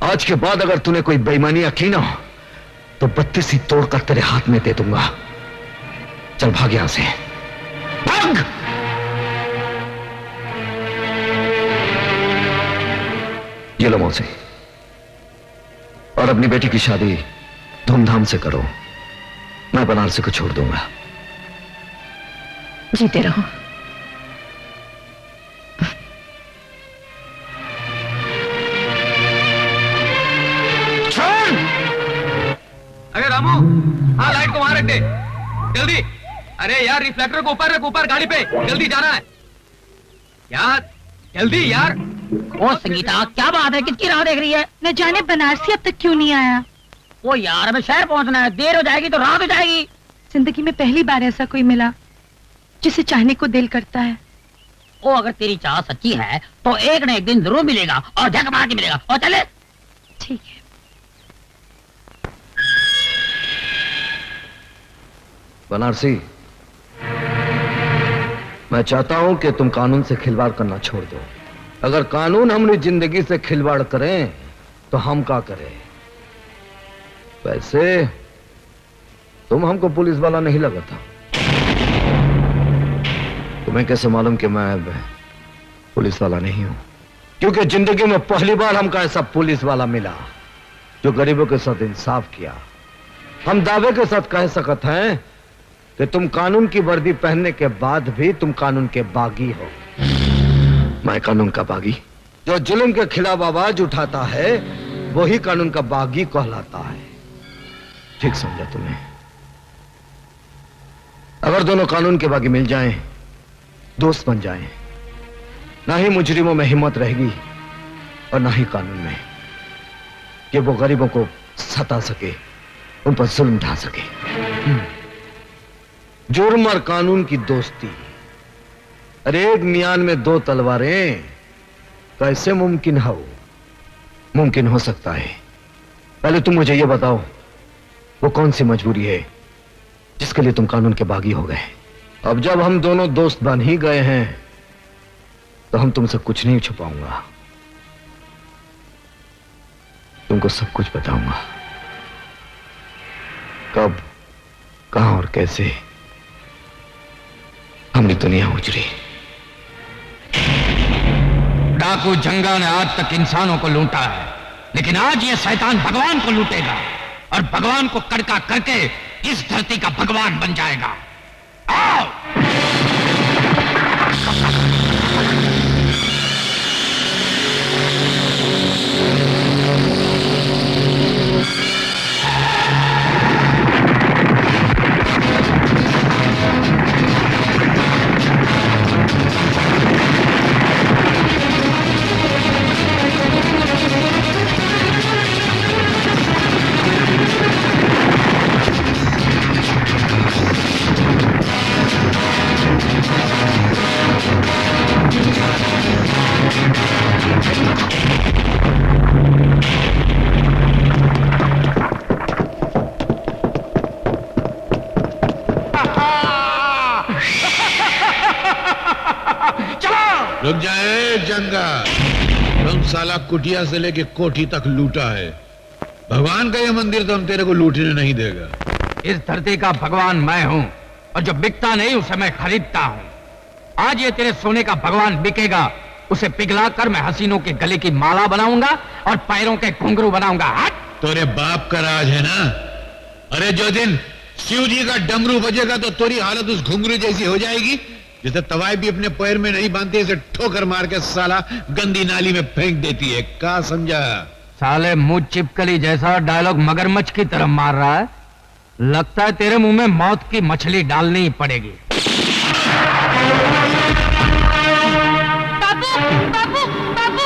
आज के बाद अगर तूने कोई बेईमानियां की ना तो बत्ती सी तोड़कर तेरे हाथ में दे दूंगा। चल भाग यहां से, भाग। ये लो मौसी, और अपनी बेटी की शादी धूमधाम से करो। मैं बनारसी को छोड़ दूंगा। जीते रहो। अरे रामू, हाँ लाइट को वहां रख दे, जल्दी। अरे यार रिफ्लेक्टर को ऊपर रख, ऊपर गाड़ी पे, जल्दी जाना है यार, जल्दी यार। ओ संगीता, क्या बात है, किसकी राह देख रही है? न जाने बनारसी अब तक क्यों नहीं आया। ओ यार, हमें शहर पहुंचना है, देर हो जाएगी तो रात हो जाएगी। जिंदगी में पहली बार ऐसा कोई मिला जिसे चाहने को दिल करता है। ओ अगर तेरी चाह सच्ची है तो एक न एक दिन जरूर मिलेगा, और झक मार के मिलेगा। और चले। ठीक है। बनारसी, मैं चाहता हूं कि तुम कानून से खिलवाड़ करना छोड़ दो। अगर कानून हमारी जिंदगी से खिलवाड़ करें तो हम क्या करें? वैसे तुम हमको पुलिस वाला नहीं लगा था। तुम्हें कैसे मालूम कि मैं पुलिस वाला नहीं हूं? क्योंकि जिंदगी में पहली बार हमको ऐसा पुलिस वाला मिला जो गरीबों के साथ इंसाफ किया। हम दावे के साथ कह सकते हैं कि तुम कानून की वर्दी पहनने के बाद भी तुम कानून के बागी हो। मैं कानून का बागी? जो जुल्म के खिलाफ आवाज उठाता है वही कानून का बागी कहलाता है। ठीक समझा तुम्हें? अगर दोनों कानून के बागी मिल जाएं, दोस्त बन जाएं, ना ही मुजरिमों में हिम्मत रहेगी और ना ही कानून में कि वो गरीबों को सता सके, उन पर जुल्म ढा सके। जुर्म और कानून की दोस्ती, अरे एक मियान में दो तलवारें कैसे मुमकिन हो? मुमकिन हो सकता है। पहले तुम मुझे यह बताओ, वो कौन सी मजबूरी है जिसके लिए तुम कानून के बागी हो गए? अब जब हम दोनों दोस्त बन ही गए हैं तो हम तुमसे कुछ नहीं छुपाऊंगा, तुमको सब कुछ बताऊंगा। कब, कहां और कैसे हमारी दुनिया उजड़ी। डाकू जंगा ने आज तक इंसानों को लूटा है, लेकिन आज ये शैतान भगवान को लूटेगा और भगवान को कड़का करके इस धरती का भगवान बन जाएगा। आओ! रुक जाए जंगा, तुम साला कुटिया से लेके कोठी तक लूटा है। भगवान का ये मंदिर तो हम तेरे को लूटने नहीं देगा। इस धरती का भगवान मैं हूं और जो बिकता नहीं उसे मैं खरीदता हूं। आज ये तेरे सोने का भगवान बिकेगा, उसे पिघला कर मैं हसीनों के गले की माला बनाऊंगा और पैरों के घुंघरू बनाऊंगा। तेरे बाप का राज है ना? अरे जो दिन शिव जी का डमरू बजेगा तो तेरी हालत उस घुंघरू जैसी हो जाएगी जैसे तवाई भी अपने पैर में नहीं बांधती, इसे ठोकर मार के साला गंदी नाली में फेंक देती है। क्या समझा? साले मुंह चिपकली जैसा डायलॉग मगरमच्छ की तरह मार रहा है। लगता है तेरे मुंह में मौत की मछली डालनी ही पड़ेगी। बाबू, बाबू, बाबू,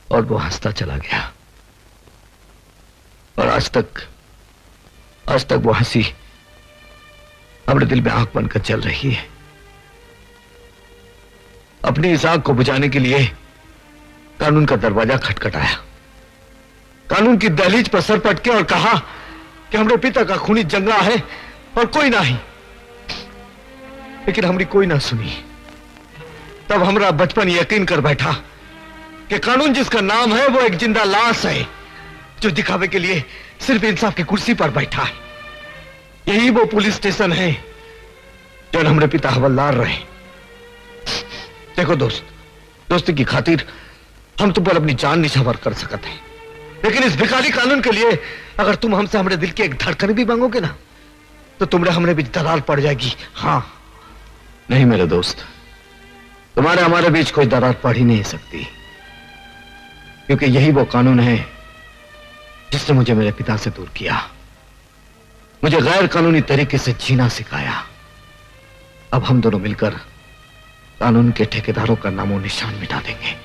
और वो हंसता चला गया और आज तक वो हंसी अपने दिल में आंख बनकर चल रही है। अपनी इस आंख को बुझाने के लिए कानून का दरवाजा खटखटाया, कानून की दहलीज पर सर पटके और कहा कि हमारे पिता का खूनी जंगा है और कोई नहीं। लेकिन हमारी कोई ना सुनी। तब हमारा बचपन यकीन कर बैठा कि कानून जिसका नाम है वो एक जिंदा लाश है जो दिखावे के लिए सिर्फ इंसाफ की कुर्सी पर बैठा है। यही वो पुलिस स्टेशन है जो हमारे पिता हवलदार रहे। देखो दोस्त, दोस्ती की खातिर हम तुम पर अपनी जान निछावर कर सकते हैं, लेकिन इस भिखारी कानून के लिए अगर तुम हमसे हमारे दिल की एक धड़कन भी मांगोगे ना तो तुम्हारे हमने बीच दरार पड़ जाएगी। हाँ नहीं मेरे दोस्त, तुम्हारे हमारे बीच कोई दरार पड़ ही नहीं सकती, क्योंकि यही वो कानून है जिसने मुझे मेरे पिता से दूर किया, मुझे गैर कानूनी तरीके से जीना सिखाया। अब हम दोनों मिलकर कानून के ठेकेदारों का नामो निशान मिटा देंगे।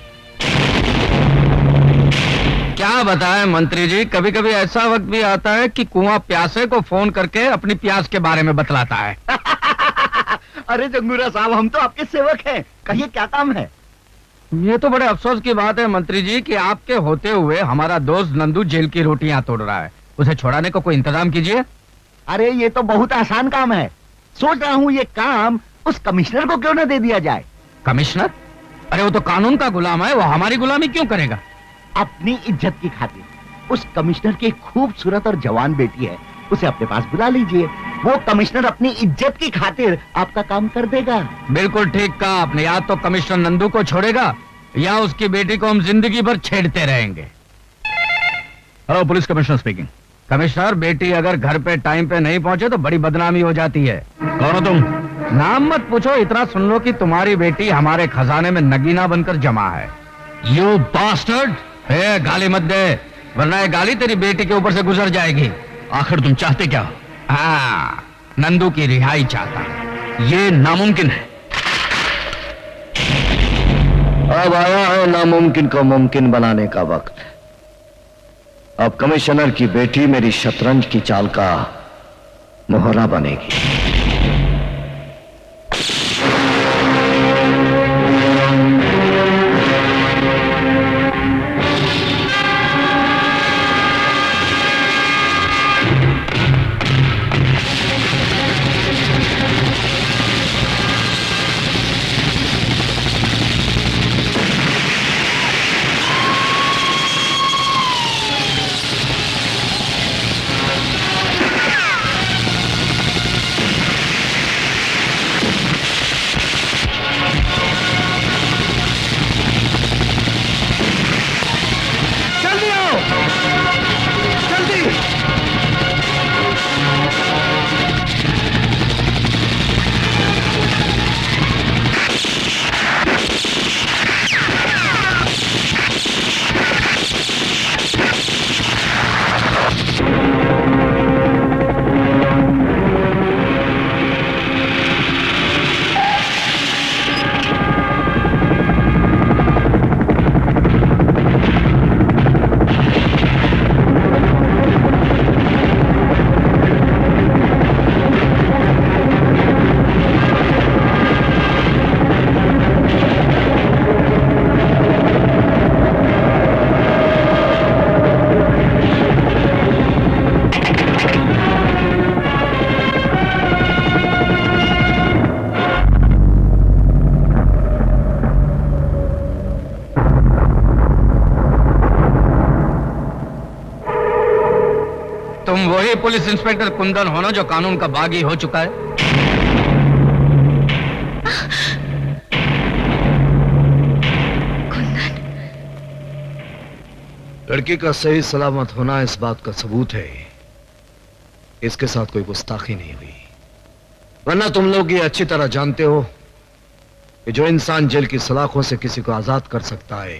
क्या बताएं मंत्री जी, कभी कभी ऐसा वक्त भी आता है कि कुआं प्यासे को फोन करके अपनी प्यास के बारे में बतलाता है। अरे जंगूरा साहब, हम तो आपके सेवक हैं, कहिए क्या काम है? ये तो बड़े अफसोस की बात है मंत्री जी कि आपके होते हुए हमारा दोस्त नंदू जेल की रोटियां तोड़ रहा है। उसे छुड़ाने को कोई इंतजाम कीजिए। अरे ये तो बहुत आसान काम है। सोच रहा हूँ ये काम उस कमिश्नर को क्यों न दे दिया जाए। कमिश्नर? अरे वो तो कानून का गुलाम है, वो हमारी गुलामी क्यों करेगा? अपनी इज्जत की खातिर उस कमिश्नर की खूबसूरत और जवान बेटी है, उसे अपने पास बुला लीजिए। वो कमिश्नर अपनी इज्जत की खातिर आपका काम कर देगा। बिल्कुल ठीक कहा आपने। या तो कमिश्नर नंदू को छोड़ेगा या उसकी बेटी को हम जिंदगी भर छेड़ते रहेंगे। Hello, police commissioner speaking. Commissioner, बेटी अगर घर पे टाइम पे नहीं पहुंचे तो बड़ी बदनामी हो जाती है। कौन हो तुम? नाम मत पूछो, इतना सुन लो कि तुम्हारी बेटी हमारे खजाने में नगीना बनकर जमा है। You bastard! गाली मत दे, वरना ये गाली तेरी बेटी के ऊपर से गुजर जाएगी। आखिर तुम चाहते क्या? हाँ, नंदू की रिहाई चाहता। ये नामुमकिन है। अब आया है नामुमकिन को मुमकिन बनाने का वक्त। अब कमिश्नर की बेटी मेरी शतरंज की चाल का मोहरा बनेगी। तुम वही पुलिस इंस्पेक्टर कुंदन हो ना जो कानून का बागी हो चुका है? लड़की का सही सलामत होना इस बात का सबूत है इसके साथ कोई गुस्ताखी नहीं हुई। वरना तुम लोग ये अच्छी तरह जानते हो कि जो इंसान जेल की सलाखों से किसी को आजाद कर सकता है,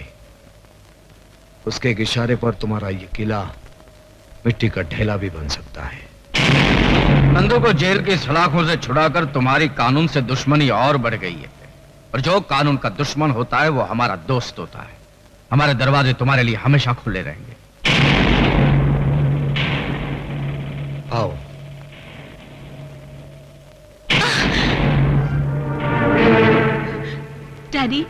उसके एक इशारे पर तुम्हारा ये किला मिट्टी का ढेला भी बन सकता है। नंदू को जेल की सलाखों से छुड़ाकर तुम्हारी कानून से दुश्मनी और बढ़ गई है। और जो कानून का दुश्मन होता है वो हमारा दोस्त होता है। हमारे दरवाजे तुम्हारे लिए हमेशा खुले रहेंगे। आओ। डैडी,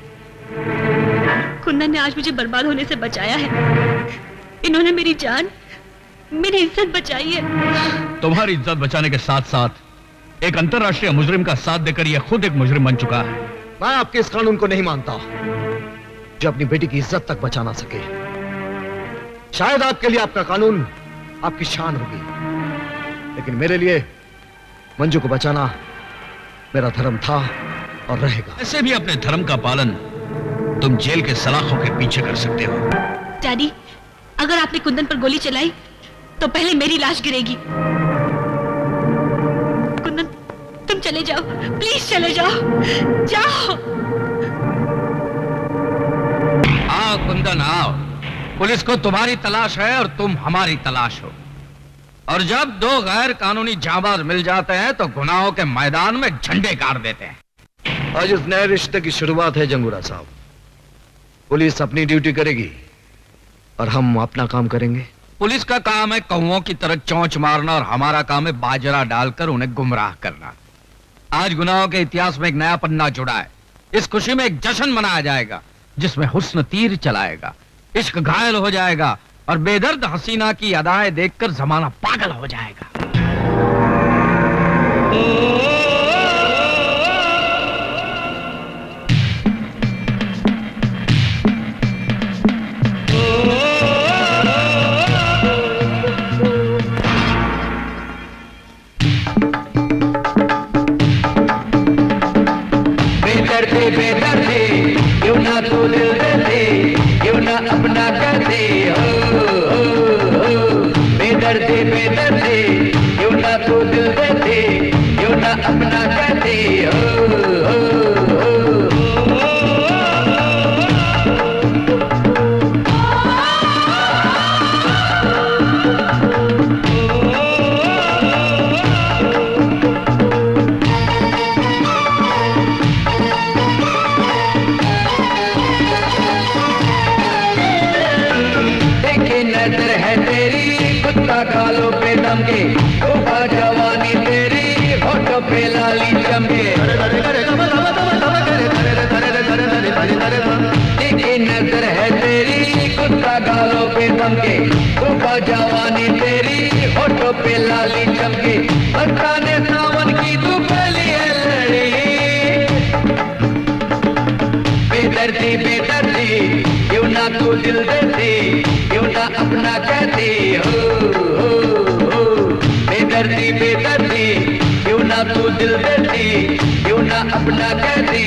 कुंदन ने आज मुझे बर्बाद होने से बचाया है। इन्होंने मेरी जान, मेरी इज्जत बचाई है। तुम्हारी इज्जत बचाने के साथ साथ एक अंतर्राष्ट्रीय मुजरिम का साथ देकर यह खुद एक मुजरिम बन चुका है। मैं आपके इस कानून को नहीं मानता जो अपनी बेटी की इज्जत तक बचा ना सके। शायद आपके लिए आपका कानून आपकी शान होगी, लेकिन मेरे लिए मंजू को बचाना मेरा धर्म था और रहेगा। ऐसे भी अपने धर्म का पालन तुम जेल के सलाखों के पीछे कर सकते हो। डैडी, अगर आपने कुंदन पर गोली चलाई तो पहले मेरी लाश गिरेगी। कुंदन, तुम चले जाओ, प्लीज चले जाओ, जाओ। आओ कुंदन, आओ। पुलिस को तुम्हारी तलाश है और तुम हमारी तलाश हो। और जब दो गैर कानूनी जाबाज मिल जाते हैं तो गुनाहों के मैदान में झंडे गाड़ देते हैं। आज इस नए रिश्ते की शुरुआत है जंगूरा साहब। पुलिस अपनी ड्यूटी करेगी और हम अपना काम करेंगे। पुलिस का काम है कौओं की तरह चोंच मारना और हमारा काम है बाजरा डालकर उन्हें गुमराह करना। आज गुनाहों के इतिहास में एक नया पन्ना जुड़ा है। इस खुशी में एक जश्न मनाया जाएगा जिसमें हुस्न तीर चलाएगा, इश्क घायल हो जाएगा और बेदर्द हसीना की अदाएं देखकर जमाना पागल हो जाएगा। बेदर्दी क्यों ना तू दिल दे दे, क्यों ना अपना कर दे, बेदर्दी क्यों ना तू दिल दे दे, क्यों ना अपना कर दे, गालों पे दम के तोबा जवानी तेरी होठों पे लाली चमके, देखी नजर है तेरी कुत्ता गालों पे दम के तोबा जवानी तेरी होठों पे लाली चमके, बरसाने सावन की तू पहली है लड़ी, बेदर्दी क्यों ना तू दिल देती, क्यों ना अपना कहती, बेदर्दी क्यों ना तू दिल देती, क्यों ना अपना कहती,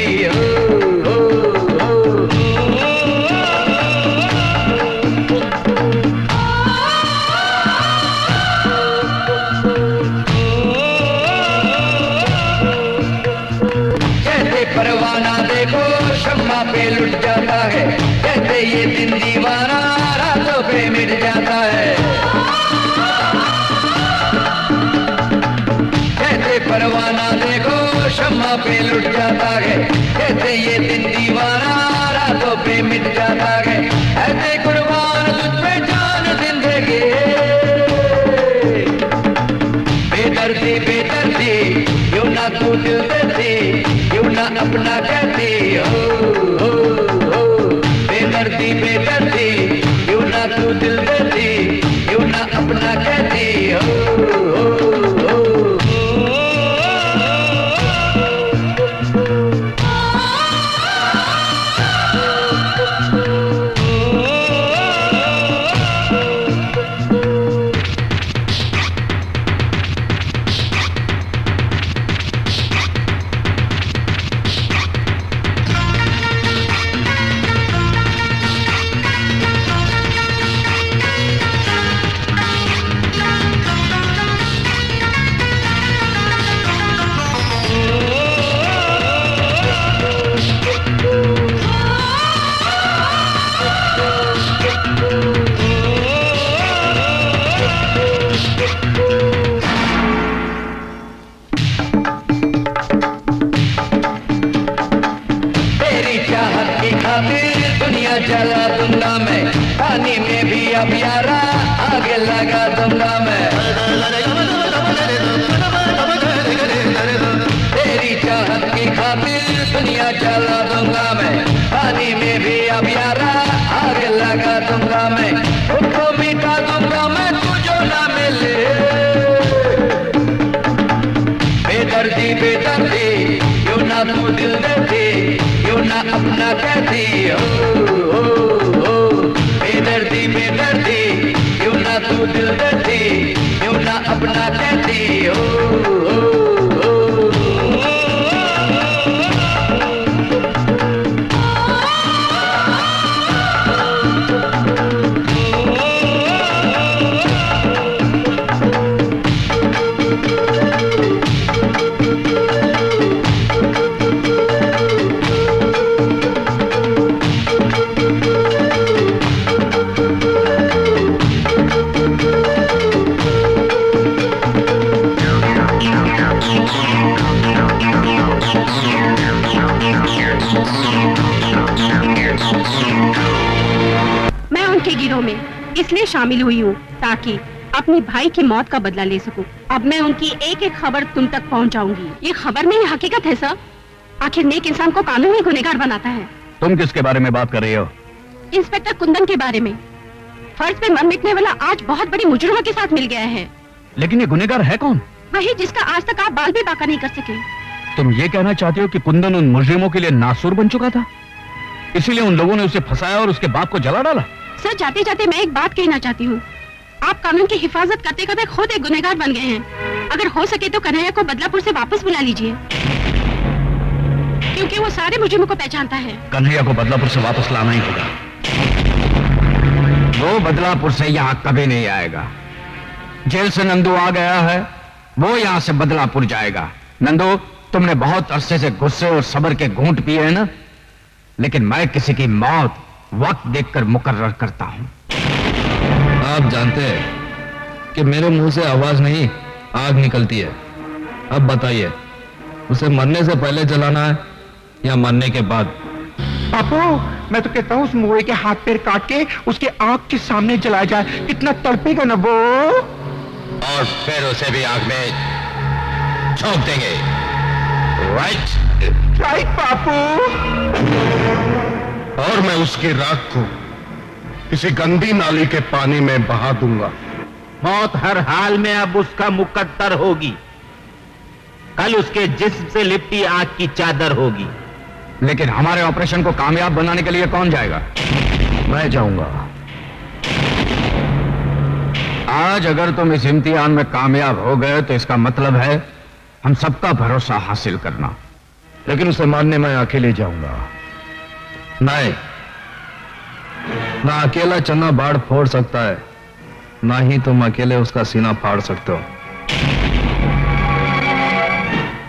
जैसे परवाना देखो शम्मा पे लुट जाता है, जैसे ये दिन दीवाना रातों पे मिट जाता है, जैसे परवाना देखो शम्मा पे लुट जाता है, जैसे ये दिन दीवाना रातों पे मिट जाता है, ऐसे कुर्बान तुझ पे जान जिंदगी, बेदर्दी क्यों ना तू दिल देती, क्यों ना अपना कहती, बेदर्दी क्यों ना तू दिल देती, क्यों ना अपना कहती, जला दूंगा मैं, पानी में भी अब यारा आगे लगा दूंगा मैं, तेरी चाहत की खातिर दुनिया जला दूंगा मैं, पानी में भी अब यारा आगे लगा दूंगा मैं, खुद को मिटा दूंगा मैं तुझो ना मिले, बेदर्दी क्यों ना तू दिल देती, क्यों ना अपना कहती, बेदर्दी क्यों ना तू दिल देती, क्यों ना अपना कहती, इसलिए शामिल हुई हूँ ताकि अपने भाई की मौत का बदला ले सकूं। अब मैं उनकी एक एक खबर तुम तक पहुँचाऊंगी। ये खबर नहीं हकीकत है सर। आखिर नेक इंसान को कानून ही गुनहगार बनाता है। तुम किसके बारे में बात कर रही हो? इंस्पेक्टर कुंदन के बारे में। फर्ज पे मर मिटने वाला आज बहुत बड़ी मुजरिमों के साथ मिल गया है। लेकिन ये गुनहगार है कौन? वही जिसका आज तक आप बाल भी बाका नहीं कर सके। तुम ये कहना चाहते हो कि कुंदन उन मुजरिमों के लिए नासूर बन चुका था, इसीलिए उन लोगों ने उसे फंसाया और उसके बाप को जला डाला? सर, जाते जाते मैं एक बात कहना चाहती हूँ। आप कानून की हिफाजत करते करते खुद एक गुनहगार बन गए हैं। अगर हो सके तो कन्हैया को बदलापुर से वापस बुला लीजिए, क्योंकि वो सारे मुजरिमों को पहचानता है। कन्हैया को बदलापुर से वापस लाना ही होगा। वो बदलापुर से यहाँ कभी नहीं आएगा। जेल से नंदू आ गया है, वो यहाँ से बदलापुर जाएगा। नंदू, तुमने बहुत अरसे से गुस्से और सब्र के घूंट पिए हैं ना, लेकिन मैं किसी की मौत वक्त देखकर मुकर्रर करता हूँ। आप जानते हैं कि मेरे मुंह से आवाज नहीं आग निकलती है। अब बताइए, उसे मरने से पहले जलाना है या मरने के बाद? पापू, मैं तो कहता हूँ उस मुए के हाथ पैर काट के उसके आंख के सामने जलाया जाए, कितना तड़पेगा ना वो। और फिर उसे भी आग में झोंक देंगे। Right right Papu. और मैं उसकी राख को किसी गंदी नाली के पानी में बहा दूंगा। मौत हर हाल में अब उसका मुकद्दर होगी। कल उसके जिस्म से लिपटी आग की चादर होगी। लेकिन हमारे ऑपरेशन को कामयाब बनाने के लिए कौन जाएगा? मैं जाऊंगा। आज अगर तुम इस इम्तिहान में कामयाब हो गए तो इसका मतलब है हम सबका भरोसा हासिल करना। लेकिन उसे मारने मैं अकेले जाऊंगा। नहीं, ना अकेला चन्ना बाढ़ फोड़ सकता है, ना ही तुम अकेले उसका सीना फाड़ सकते हो।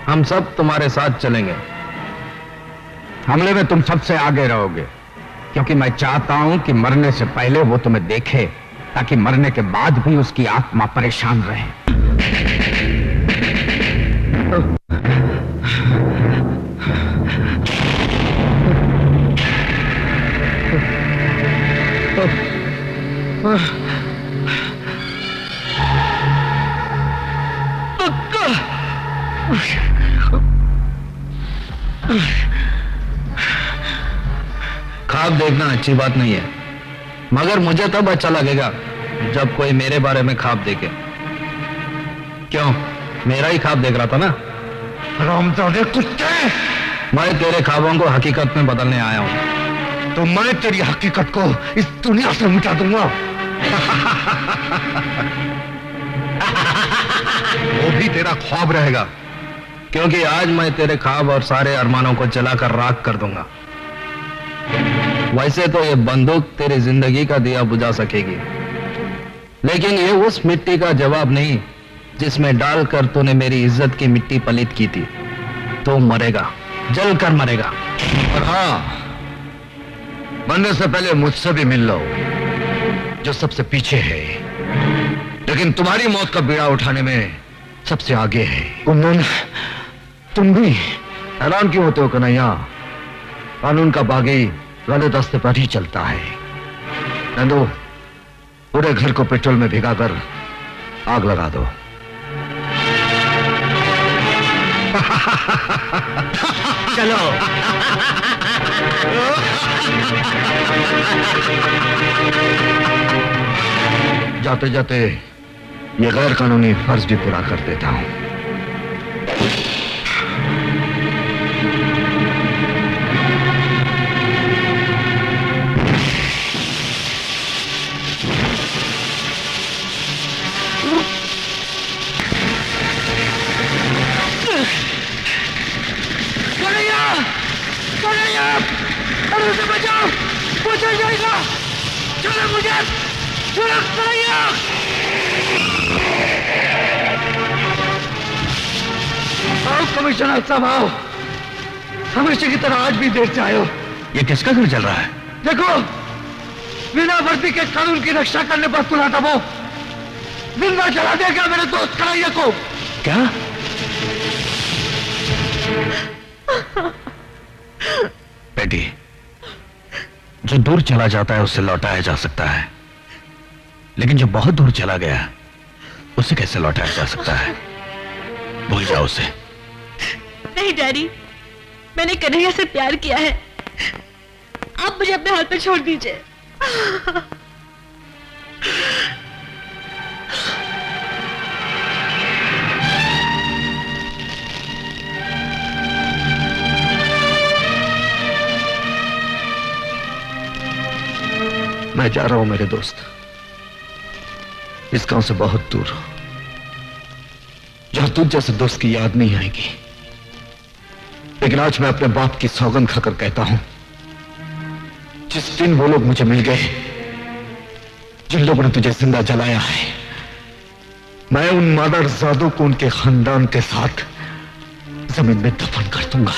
हम सब तुम्हारे साथ चलेंगे। हमले में तुम सबसे आगे रहोगे, क्योंकि मैं चाहता हूं कि मरने से पहले वो तुम्हें देखे, ताकि मरने के बाद भी उसकी आत्मा परेशान रहे। ख्वाब देखना अच्छी बात नहीं है, मगर मुझे तब अच्छा लगेगा जब कोई मेरे बारे में ख्वाब देखे। क्यों, मेरा ही ख्वाब देख रहा था ना? रामजादे कुत्ते, मैं तेरे ख्वाबों को हकीकत में बदलने आया हूं। तो मैं तेरी हकीकत को इस दुनिया से मिटा दूंगा। वो भी तेरा ख्वाब रहेगा, क्योंकि आज मैं तेरे ख्वाब और सारे अरमानों को जलाकर राख कर दूंगा। वैसे तो ये बंदूक तेरी जिंदगी का दिया बुझा सकेगी, लेकिन ये उस मिट्टी का जवाब नहीं जिसमें डालकर तूने मेरी इज्जत की मिट्टी पलीत की थी। तो मरेगा, जलकर मरेगा। और हाँ, मरने से पहले मुझसे भी मिल लो, जो सबसे पीछे है, लेकिन तुम्हारी मौत का बीड़ा उठाने में सबसे आगे है। कुंदन, तुम भी हैरान क्यों होते हो कन्हैया? कानून का बागी गलत रास्ते पर ही चलता है। नंदू, पूरे घर को पेट्रोल में भिगाकर आग लगा दो। चलो। जाते जाते ये गैर कानूनी फर्ज भी पूरा कर देता हूं। अरे उसे बचाओ, वो चल जाएगा। चलो मुझे, चलो कन्हैया। आओ कमिश्नर साहब, आओ। हमेशा की तरह आज भी देर से आए हो। ये किसका घर चल रहा है? देखो, बिना वर्दी के कानून की रक्षा करने पर तुला था वो जिंदा जला देगा मेरे दोस्त कन्हैया को। क्या? बेटी, जो दूर चला जाता है उसे लौटाया जा सकता है, लेकिन जो बहुत दूर चला गया उसे कैसे लौटाया जा सकता है? भूल जाओ उसे। नहीं डैडी, मैंने कन्हैया से प्यार किया है। आप मुझे अपने हाथ पे छोड़ दीजिए। मैं जा रहा हूं मेरे दोस्त, इस गांव से बहुत दूर, जहां तुझ जैसे दोस्त की याद नहीं आएगी। लेकिन आज मैं अपने बाप की सौगंध खाकर कहता हूं, जिस दिन वो लोग मुझे मिल गए जिन लोगों ने तुझे जिंदा जलाया है, मैं उन मादरजादों को उनके खानदान के साथ जमीन में दफन कर दूंगा।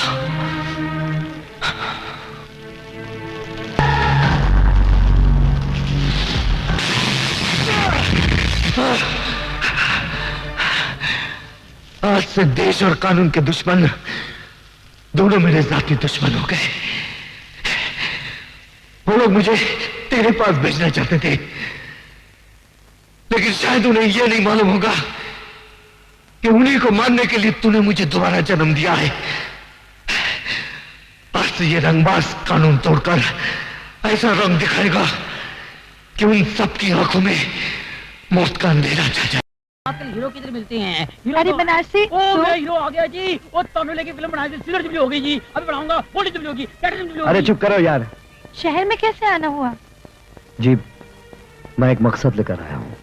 आज से देश और कानून के दुश्मन दोनों मेरे जाती दुश्मन हो गए। वो लोग मुझे तेरे पास भेजना चाहते थे, लेकिन शायद उन्हें यह नहीं मालूम होगा कि उन्हीं को मारने के लिए तूने मुझे दोबारा जन्म दिया है। आज से ये रंगबाज कानून तोड़कर ऐसा रंग दिखाएगा कि उन सबकी आंखों में मौत का अंधेरा छा जाए। आजकल हीरो किधर मिलते हैं? अरे बनारसी, मेरा हीरो आ गया जी। वो तमिल की फिल्म बनाई थी, सिल्वर जुबली हो गई जी। अभी बनाऊंगा, गोल्डन जुबली होगी, प्लैटिनम जुबली होगी। अरे चुप करो यार। शहर में कैसे आना हुआ? जी, मैं एक मकसद लेकर आया हूँ।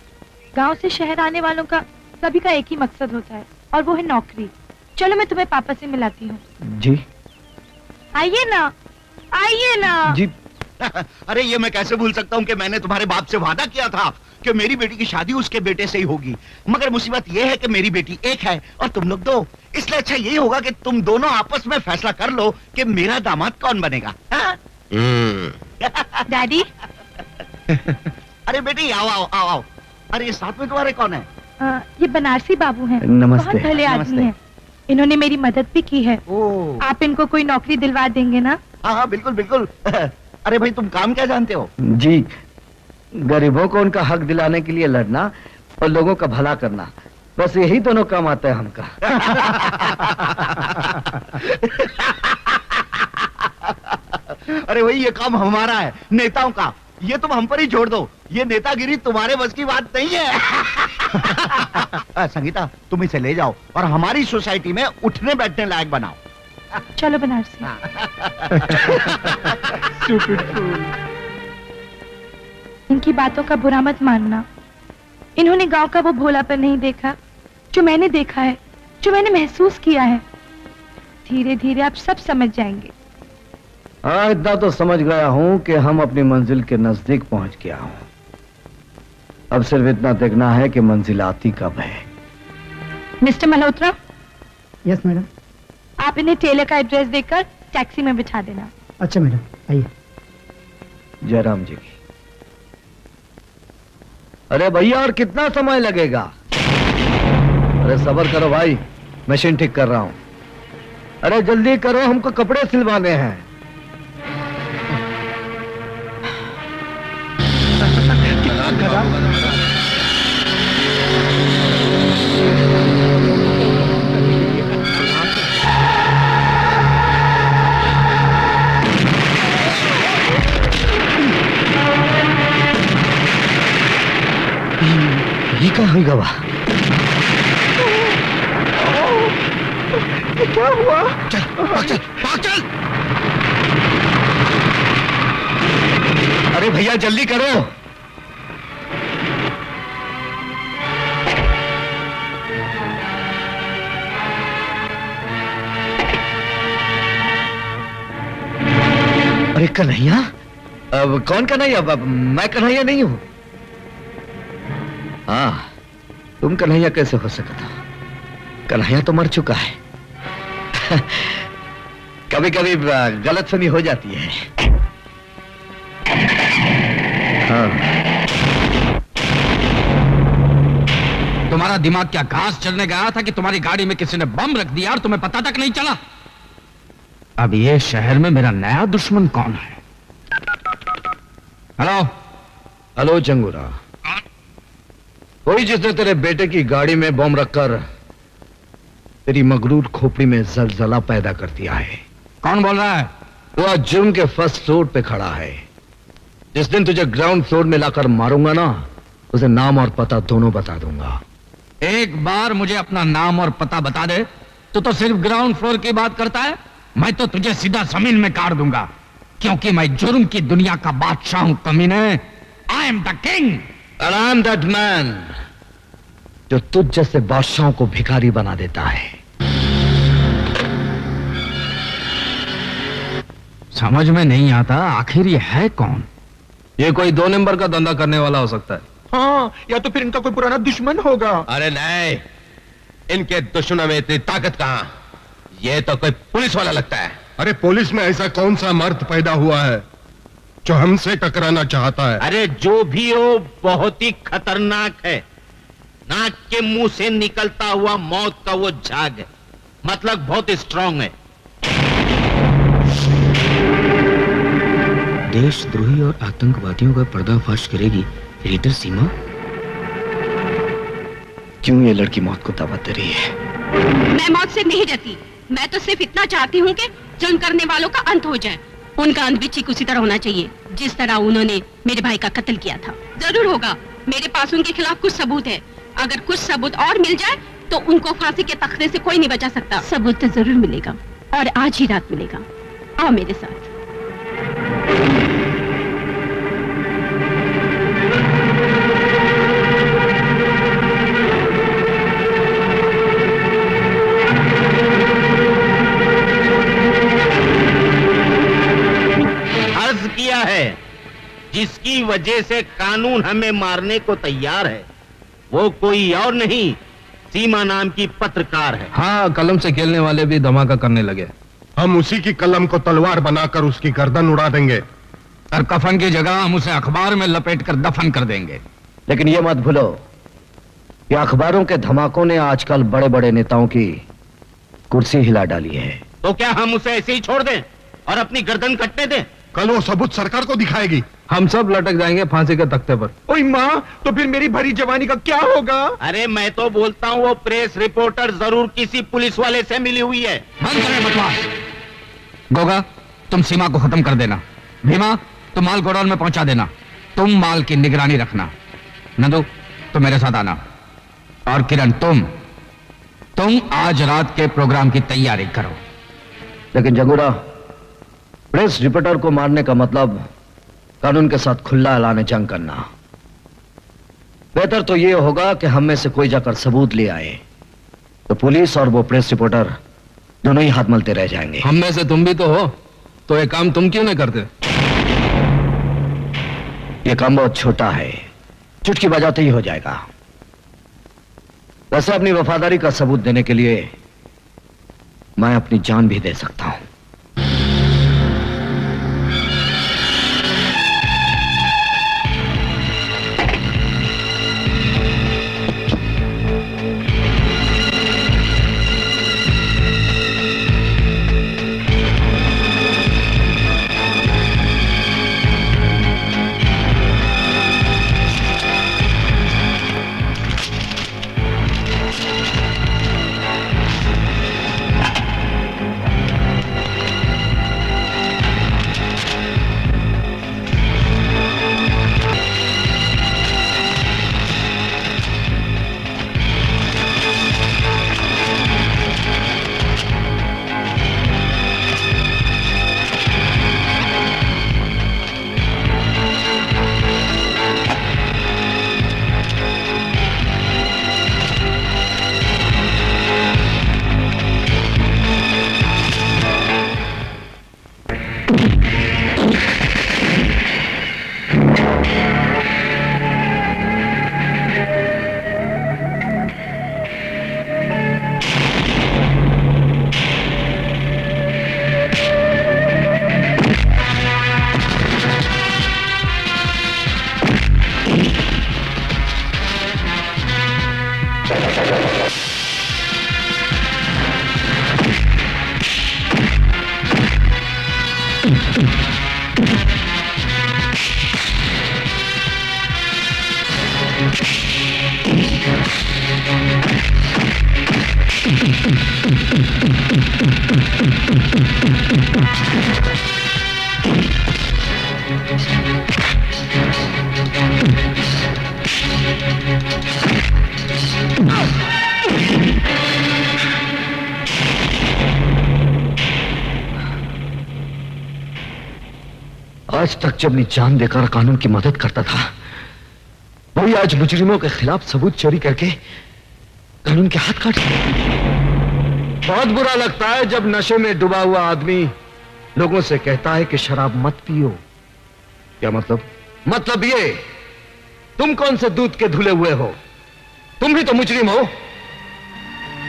गांव से शहर आने वालों का सभी का एक ही मकसद होता है, और वो है नौकरी। चलो मैं तुम्हें पापा से मिलाती हूँ। जी आइए ना, आइए ना। जी अरे ये मैं कैसे भूल सकता हूँ कि मैंने तुम्हारे बाप से वादा किया था कि मेरी बेटी की शादी उसके बेटे से ही होगी। मगर मुसीबत ये है कि मेरी बेटी एक है और तुम लोग दो। इसलिए अच्छा यही होगा कि तुम दोनों आपस में फैसला कर लो कि मेरा दामाद कौन बनेगा। डैडी। अरे बेटी आओ आओ आओ आओ। अरे ये साथ में तुम्हारे कौन है? ये बनारसी बाबू हैं। नमस्ते। बहुत भले आदमी हैं। इन्होंने मेरी मदद भी की है। आप इनको कोई नौकरी दिलवा देंगे ना? हाँ हाँ बिल्कुल बिल्कुल। अरे भाई तुम काम क्या जानते हो? जी, गरीबों को उनका हक दिलाने के लिए लड़ना और लोगों का भला करना, बस यही दोनों काम आता है हमका। अरे भाई ये काम हमारा है, नेताओं का। ये तुम हम पर ही छोड़ दो, ये नेतागिरी तुम्हारे बस की बात नहीं है। संगीता तुम इसे ले जाओ और हमारी सोसाइटी में उठने बैठने लायक बनाओ। चलो बनारसी। इनकी बातों का बुरा मत मानना। इन्होंने गांव का वो भोलापन नहीं देखा जो मैंने देखा है, जो मैंने महसूस किया है। धीरे धीरे आप सब समझ जाएंगे। हाँ, इतना तो समझ गया हूँ कि हम अपनी मंजिल के नजदीक पहुंच गया हूँ। अब सिर्फ इतना देखना है कि मंजिल आती कब है। मिस्टर मल्होत्रा। Yes madam. आप इन्हें टेलर का एड्रेस देकर टैक्सी में बिठा देना। अच्छा मैडम, आइए। जयराम जी की। अरे भैया और कितना समय लगेगा? अरे सब्र करो भाई, मशीन ठीक कर रहा हूं। अरे जल्दी करो, हमको कपड़े सिलवाने हैं। ये कहाँ हुई गवा? क्या हुआ? चल, भाग चल, भाग चल। अरे भैया जल्दी करो। अरे कन्हैया? अब कौन कन्हैया? मैं कन्हैया नहीं हूं। हाँ, तुम कन्हैया कैसे हो सकता? कन्हैया तो मर चुका है। कभी कभी गलतफहमी हो जाती है। हाँ। तुम्हारा दिमाग क्या घास चढ़ने गया था कि तुम्हारी गाड़ी में किसी ने बम रख दिया और तुम्हें पता तक नहीं चला? अब ये शहर में मेरा नया दुश्मन कौन है? हेलो। हेलो जंगूरा। कोई जिसने तेरे बेटे की गाड़ी में बम रखकर तेरी मगरूर खोपड़ी में जलजला पैदा कर दिया है। कौन बोल रहा है? वो आज जुर्म के फर्स्ट फ्लोर पे खड़ा है। जिस दिन तुझे ग्राउंड फ्लोर में लाकर मारूंगा ना, उसे नाम और पता दोनों बता दूंगा। एक बार मुझे अपना नाम और पता बता दे तो सिर्फ ग्राउंड फ्लोर की बात करता है। मैं तो तुझे सीधा जमीन में काट दूंगा, क्योंकि मैं जुर्म की दुनिया का बादशाह हूं कमीने। I am the king and I am that man जो तुझ जैसे बादशाहों को भिखारी बना देता है। समझ में नहीं आता आखिर ये है कौन? ये कोई 2 नंबर का धंधा करने वाला हो सकता है। हाँ, या तो फिर इनका कोई पुराना दुश्मन होगा। अरे नहीं, इनके दुश्मनों में इतनी ताकत कहां? ये तो कोई पुलिस वाला लगता है। अरे पुलिस में ऐसा कौन सा मर्द पैदा हुआ है जो हमसे टकराना चाहता है? अरे जो भी हो बहुत ही खतरनाक है। नाक के मुंह से निकलता हुआ मौत का वो झाग है, मतलब बहुत स्ट्रांग है। देशद्रोही और आतंकवादियों का पर्दाफाश करेगी रीडर सीमा। क्यों ये लड़की मौत को दावत दे रही है? मैं मौत से नहीं डरती, मैं तो सिर्फ इतना चाहती हूँ कि जुल्म करने वालों का अंत हो जाए। उनका अंत भी ठीक उसी तरह होना चाहिए जिस तरह उन्होंने मेरे भाई का कत्ल किया था। जरूर होगा, मेरे पास उनके खिलाफ कुछ सबूत है। अगर कुछ सबूत और मिल जाए तो उनको फांसी के तख्ते से कोई नहीं बचा सकता। सबूत तो जरूर मिलेगा और आज ही रात मिलेगा। आओ मेरे साथ। अर्ज किया है, जिसकी वजह से कानून हमें मारने को तैयार है वो कोई और नहीं, सीमा नाम की पत्रकार है। हाँ, कलम से खेलने वाले भी धमाका करने लगे। हम उसी की कलम को तलवार बनाकर उसकी गर्दन उड़ा देंगे और कफन की जगह हम उसे अखबार में लपेटकर दफन कर देंगे। लेकिन ये मत भूलो, ये अखबारों के धमाकों ने आजकल बड़े बड़े नेताओं की कुर्सी हिला डाली है। तो क्या हम उसे ऐसे ही छोड़ दें और अपनी गर्दन कटने दें? कल वो सबूत सरकार को दिखाएगी। हम सब लटक जाएंगे फांसी के तख्ते पर। ओए माँ, तो फिर मेरी भरी जवानी का क्या होगा? अरे मैं तो बोलता हूँ वो प्रेस रिपोर्टर जरूर किसी पुलिस वाले से मिली हुई है। बंद करें बकवास। गोगा, तुम सीमा को खत्म कर देना। भीमा, तुम माल गोडाउन में पहुंचा देना। तुम माल की निगरानी रखना। नंदू, तुम मेरे साथ आना। और किरण, तुम आज रात के प्रोग्राम की तैयारी करो। लेकिन जगूरा, प्रेस रिपोर्टर को मारने का मतलब कानून के साथ खुला ऐलान जंग करना। बेहतर तो यह होगा कि हम में से कोई जाकर सबूत ले आए, तो पुलिस और वो प्रेस रिपोर्टर दोनों ही हाथ मलते रह जाएंगे। हम में से तुम भी तो हो, तो ये काम तुम क्यों नहीं करते? ये काम बहुत छोटा है, चुटकी बजाते ही हो जाएगा। वैसे अपनी वफादारी का सबूत देने के लिए मैं अपनी जान भी दे सकता हूं। आज तक जब मैं जान देकर कानून की मदद करता था, वही आज मुजरिमों के खिलाफ सबूत चोरी करके कानून के हाथ काट बहुत बुरा लगता है जब नशे में डूबा हुआ आदमी लोगों से कहता है कि शराब मत पियो। क्या मतलब ये, तुम कौन से दूध के धुले हुए हो? तुम भी तो मुजरिम हो।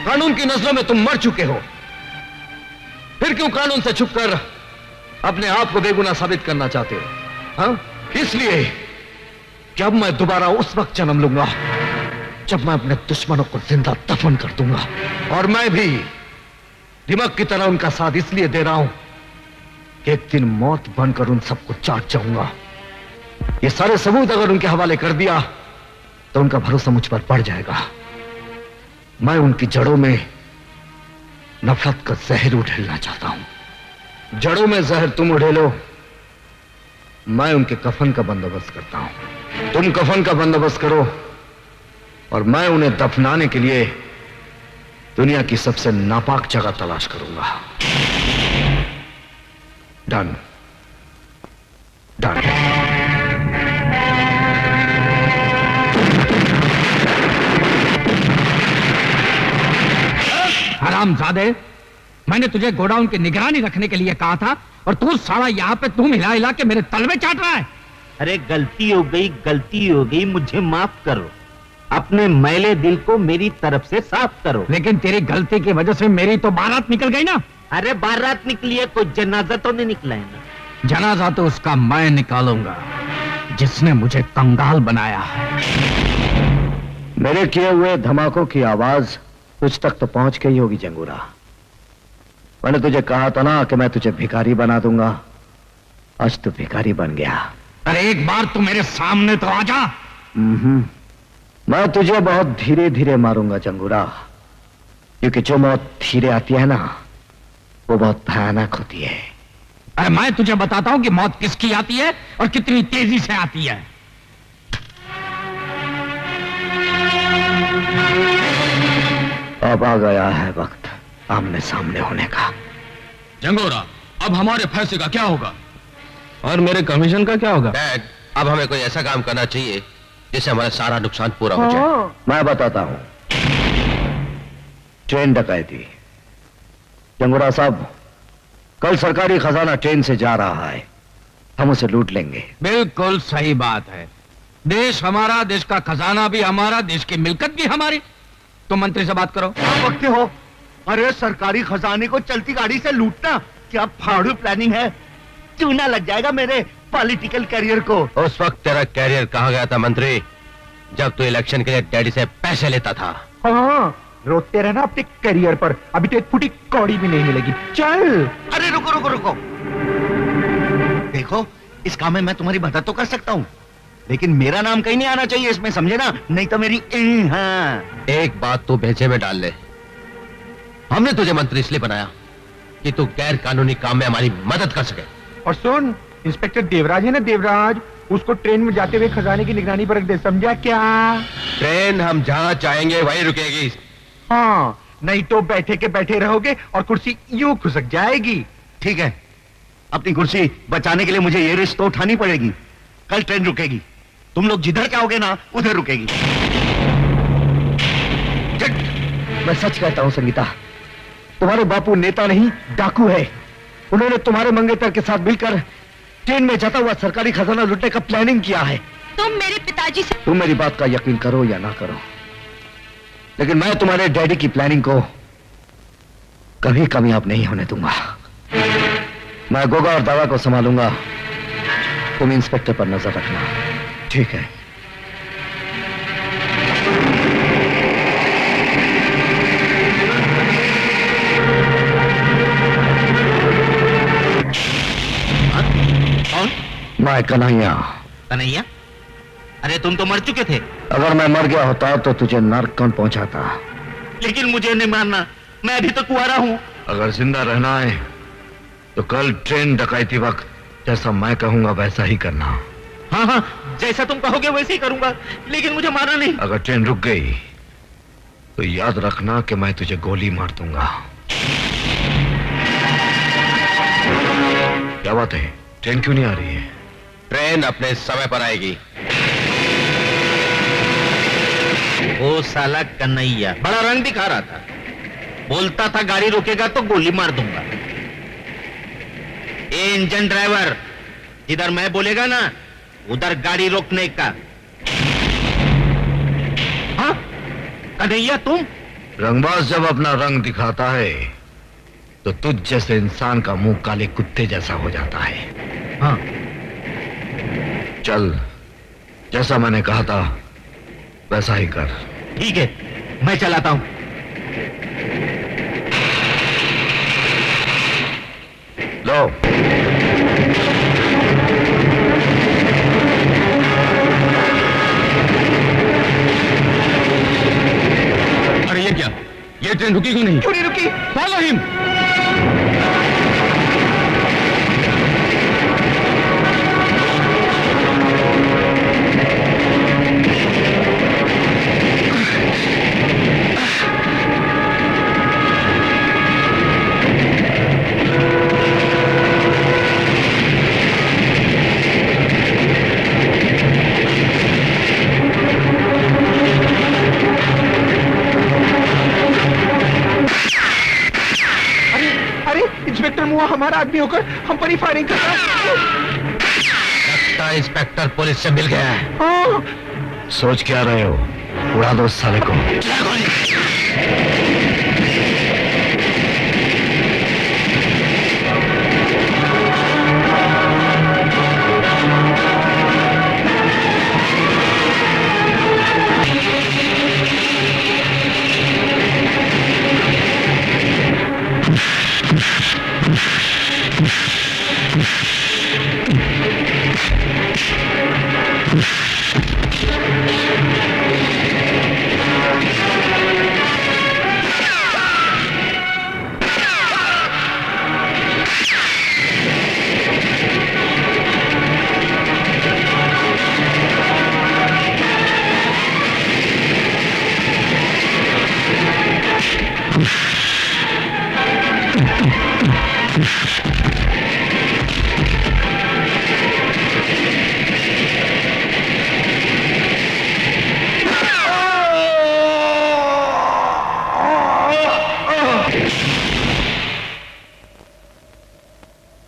कानून की नजरों में तुम मर चुके हो। फिर क्यों कानून से छुपकर अपने आप को बेगुनाह साबित करना चाहते हो? हाँ, इसलिए कि अब मैं दोबारा उस वक्त जन्म लूंगा जब मैं अपने दुश्मनों को जिंदा दफन कर दूंगा। और मैं भी दिमाग की तरह उनका साथ इसलिए दे रहा हूं कि एक दिन मौत बनकर उन सबको चाट जाऊंगा। ये सारे सबूत अगर उनके हवाले कर दिया तो उनका भरोसा मुझ पर बढ़ जाएगा। मैं उनकी जड़ों में नफरत का जहर उड़ेलना चाहता हूं। जड़ों में जहर तुम उड़ेलो, मैं उनके कफन का बंदोबस्त करता हूं। तुम कफन का बंदोबस्त करो और मैं उन्हें दफनाने के लिए दुनिया की सबसे नापाक जगह तलाश करूंगा। Done done. हरामजादे, मैंने तुझे गोडाउन की निगरानी रखने के लिए कहा था और तू साला यहाँ पे तुम हिला हिला के मेरे तलवे चाट रहा है। अरे गलती हो गई, मुझे माफ करो। अपने मैले दिल को मेरी तरफ से साफ करो। लेकिन तेरी गलती की वजह से मेरी तो बारात निकल गई ना। अरे बारात निकली है, कोई जनाजा तो नहीं निकला है ना। जनाजा तो उसका मैं निकालूंगा जिसने मुझे कंगाल बनाया है। मेरे किए हुए धमाकों की आवाज तुझ तक तो पहुंच गई होगी जंगूरा। मैंने तुझे कहा था ना कि मैं तुझे भिखारी बना दूंगा। आज तू भिखारी बन गया। अरे एक बार तू मेरे सामने तो आ जा। मैं तुझे बहुत धीरे धीरे मारूंगा जंगूरा, क्योंकि जो मौत धीरे आती है ना वो बहुत भयानक होती है। अरे मैं तुझे बताता हूं कि मौत किसकी आती है और कितनी तेजी से आती है। अब आ गया है वक्त आमने सामने होने का। जंगोरा, अब हमारे फैसले का क्या होगा? और मेरे कमीशन का क्या होगा? डैड, अब हमें कोई ऐसा काम करना चाहिए जिससे हमारा सारा नुकसान पूरा हो जाए। मैं बताता हूं। ट्रेन डकैती। जंगूरा साहब, कल सरकारी खजाना ट्रेन से जा रहा है, हम उसे लूट लेंगे। बिल्कुल सही बात है। देश हमारा, देश का खजाना भी हमारा, देश की मिल्कत भी हमारी। तुम मंत्री से बात करो। वक्त हो। अरे सरकारी खजाने को चलती गाड़ी से लूटना क्या फाड़ू प्लानिंग है? चूना लग जाएगा मेरे पॉलिटिकल करियर को। उस वक्त तेरा कैरियर कहाँ गया था मंत्री, जब तू इलेक्शन के लिए डैडी से पैसे लेता था। हाँ, रोते रहना अपने करियर पर, अभी तो एक फुटी कौड़ी भी नहीं मिलेगी। चल। अरे रुको रुको रुको, देखो इस काम में मैं तुम्हारी मदद तो कर सकता हूँ, लेकिन मेरा नाम कहीं नहीं आना चाहिए इसमें, समझे ना? नहीं तो मेरी हाँ। एक बात तू भेजे में डाल ले, हमने तुझे मंत्री इसलिए बनाया कि तू गैर कानूनी काम में हमारी मदद कर सके। और सुन, इंस्पेक्टर देवराज है ना, देवराज, उसको ट्रेन में जाते हुए खजाने की निगरानी पर रख दे, समझा क्या? ट्रेन हम जहां चाहेंगे वहीं रुकेगी। हाँ, नहीं तो बैठे के बैठे रहोगे और कुर्सी यूं खुसक जाएगी। ठीक है, अपनी कुर्सी बचाने के लिए मुझे ये रिस्क तो उठानी पड़ेगी। कल ट्रेन रुकेगी, तुम लोग जिधर चाहोगे ना उधर रुकेगी। मैं सच कहता हूं संगीता, तुम्हारे बापू नेता नहीं डाकू है। उन्होंने तुम्हारे मंगेतर के साथ मिलकर ट्रेन में जाता हुआ सरकारी खजाना लूटने का प्लानिंग किया है। तुम मेरे पिताजी से तुम मेरी बात का यकीन करो या ना करो, लेकिन मैं तुम्हारे डैडी की प्लानिंग को कभी कामयाब नहीं होने दूंगा। मैं गोगा और दादा को संभालूंगा, तुम इंस्पेक्टर पर नजर रखना, ठीक है? कौन? मैं कन्हैया। कन्हैया? अरे तुम तो मर चुके थे। अगर मैं मर गया होता तो तुझे नर्क कौन पहुंचाता? लेकिन मुझे नहीं मारना, मैं अभी तो कुंवारा हूँ। अगर जिंदा रहना है तो कल ट्रेन डकैती वक्त जैसा मैं कहूंगा वैसा ही करना। हाँ हाँ, जैसा तुम कहोगे वैसे ही करूंगा, लेकिन मुझे मारना नहीं। अगर ट्रेन रुक गई तो याद रखना कि मैं तुझे गोली मार दूंगा। क्या बात है, ट्रेन क्यों नहीं आ रही है? ट्रेन अपने समय पर आएगी। वो साला कन्हैया बड़ा रंग दिखा रहा था, बोलता था गाड़ी रोकेगा तो गोली मार दूंगा। ए इंजन ड्राइवर, जिधर मैं बोलेगा ना उधर गाड़ी रोकने का। हाँ कन्हैया तुम? रंगबाज जब अपना रंग दिखाता है तो तुझ जैसे इंसान का मुंह काले कुत्ते जैसा हो जाता है। हाँ चल, जैसा मैंने कहा था वैसा ही कर। ठीक है, मैं चलाता हूं। लो। अरे ये क्या, ये ट्रेन रुकी क्यों नहीं? क्यों नहीं रुकी? Follow him. इंस्पेक्टर मुआ हमारा आदमी होकर हम पर ही फायरिंग कर रहा है। लगता है इंस्पेक्टर पुलिस से मिल गया है। हाँ। सोच क्या रहे हो? उड़ा दो उस साले को।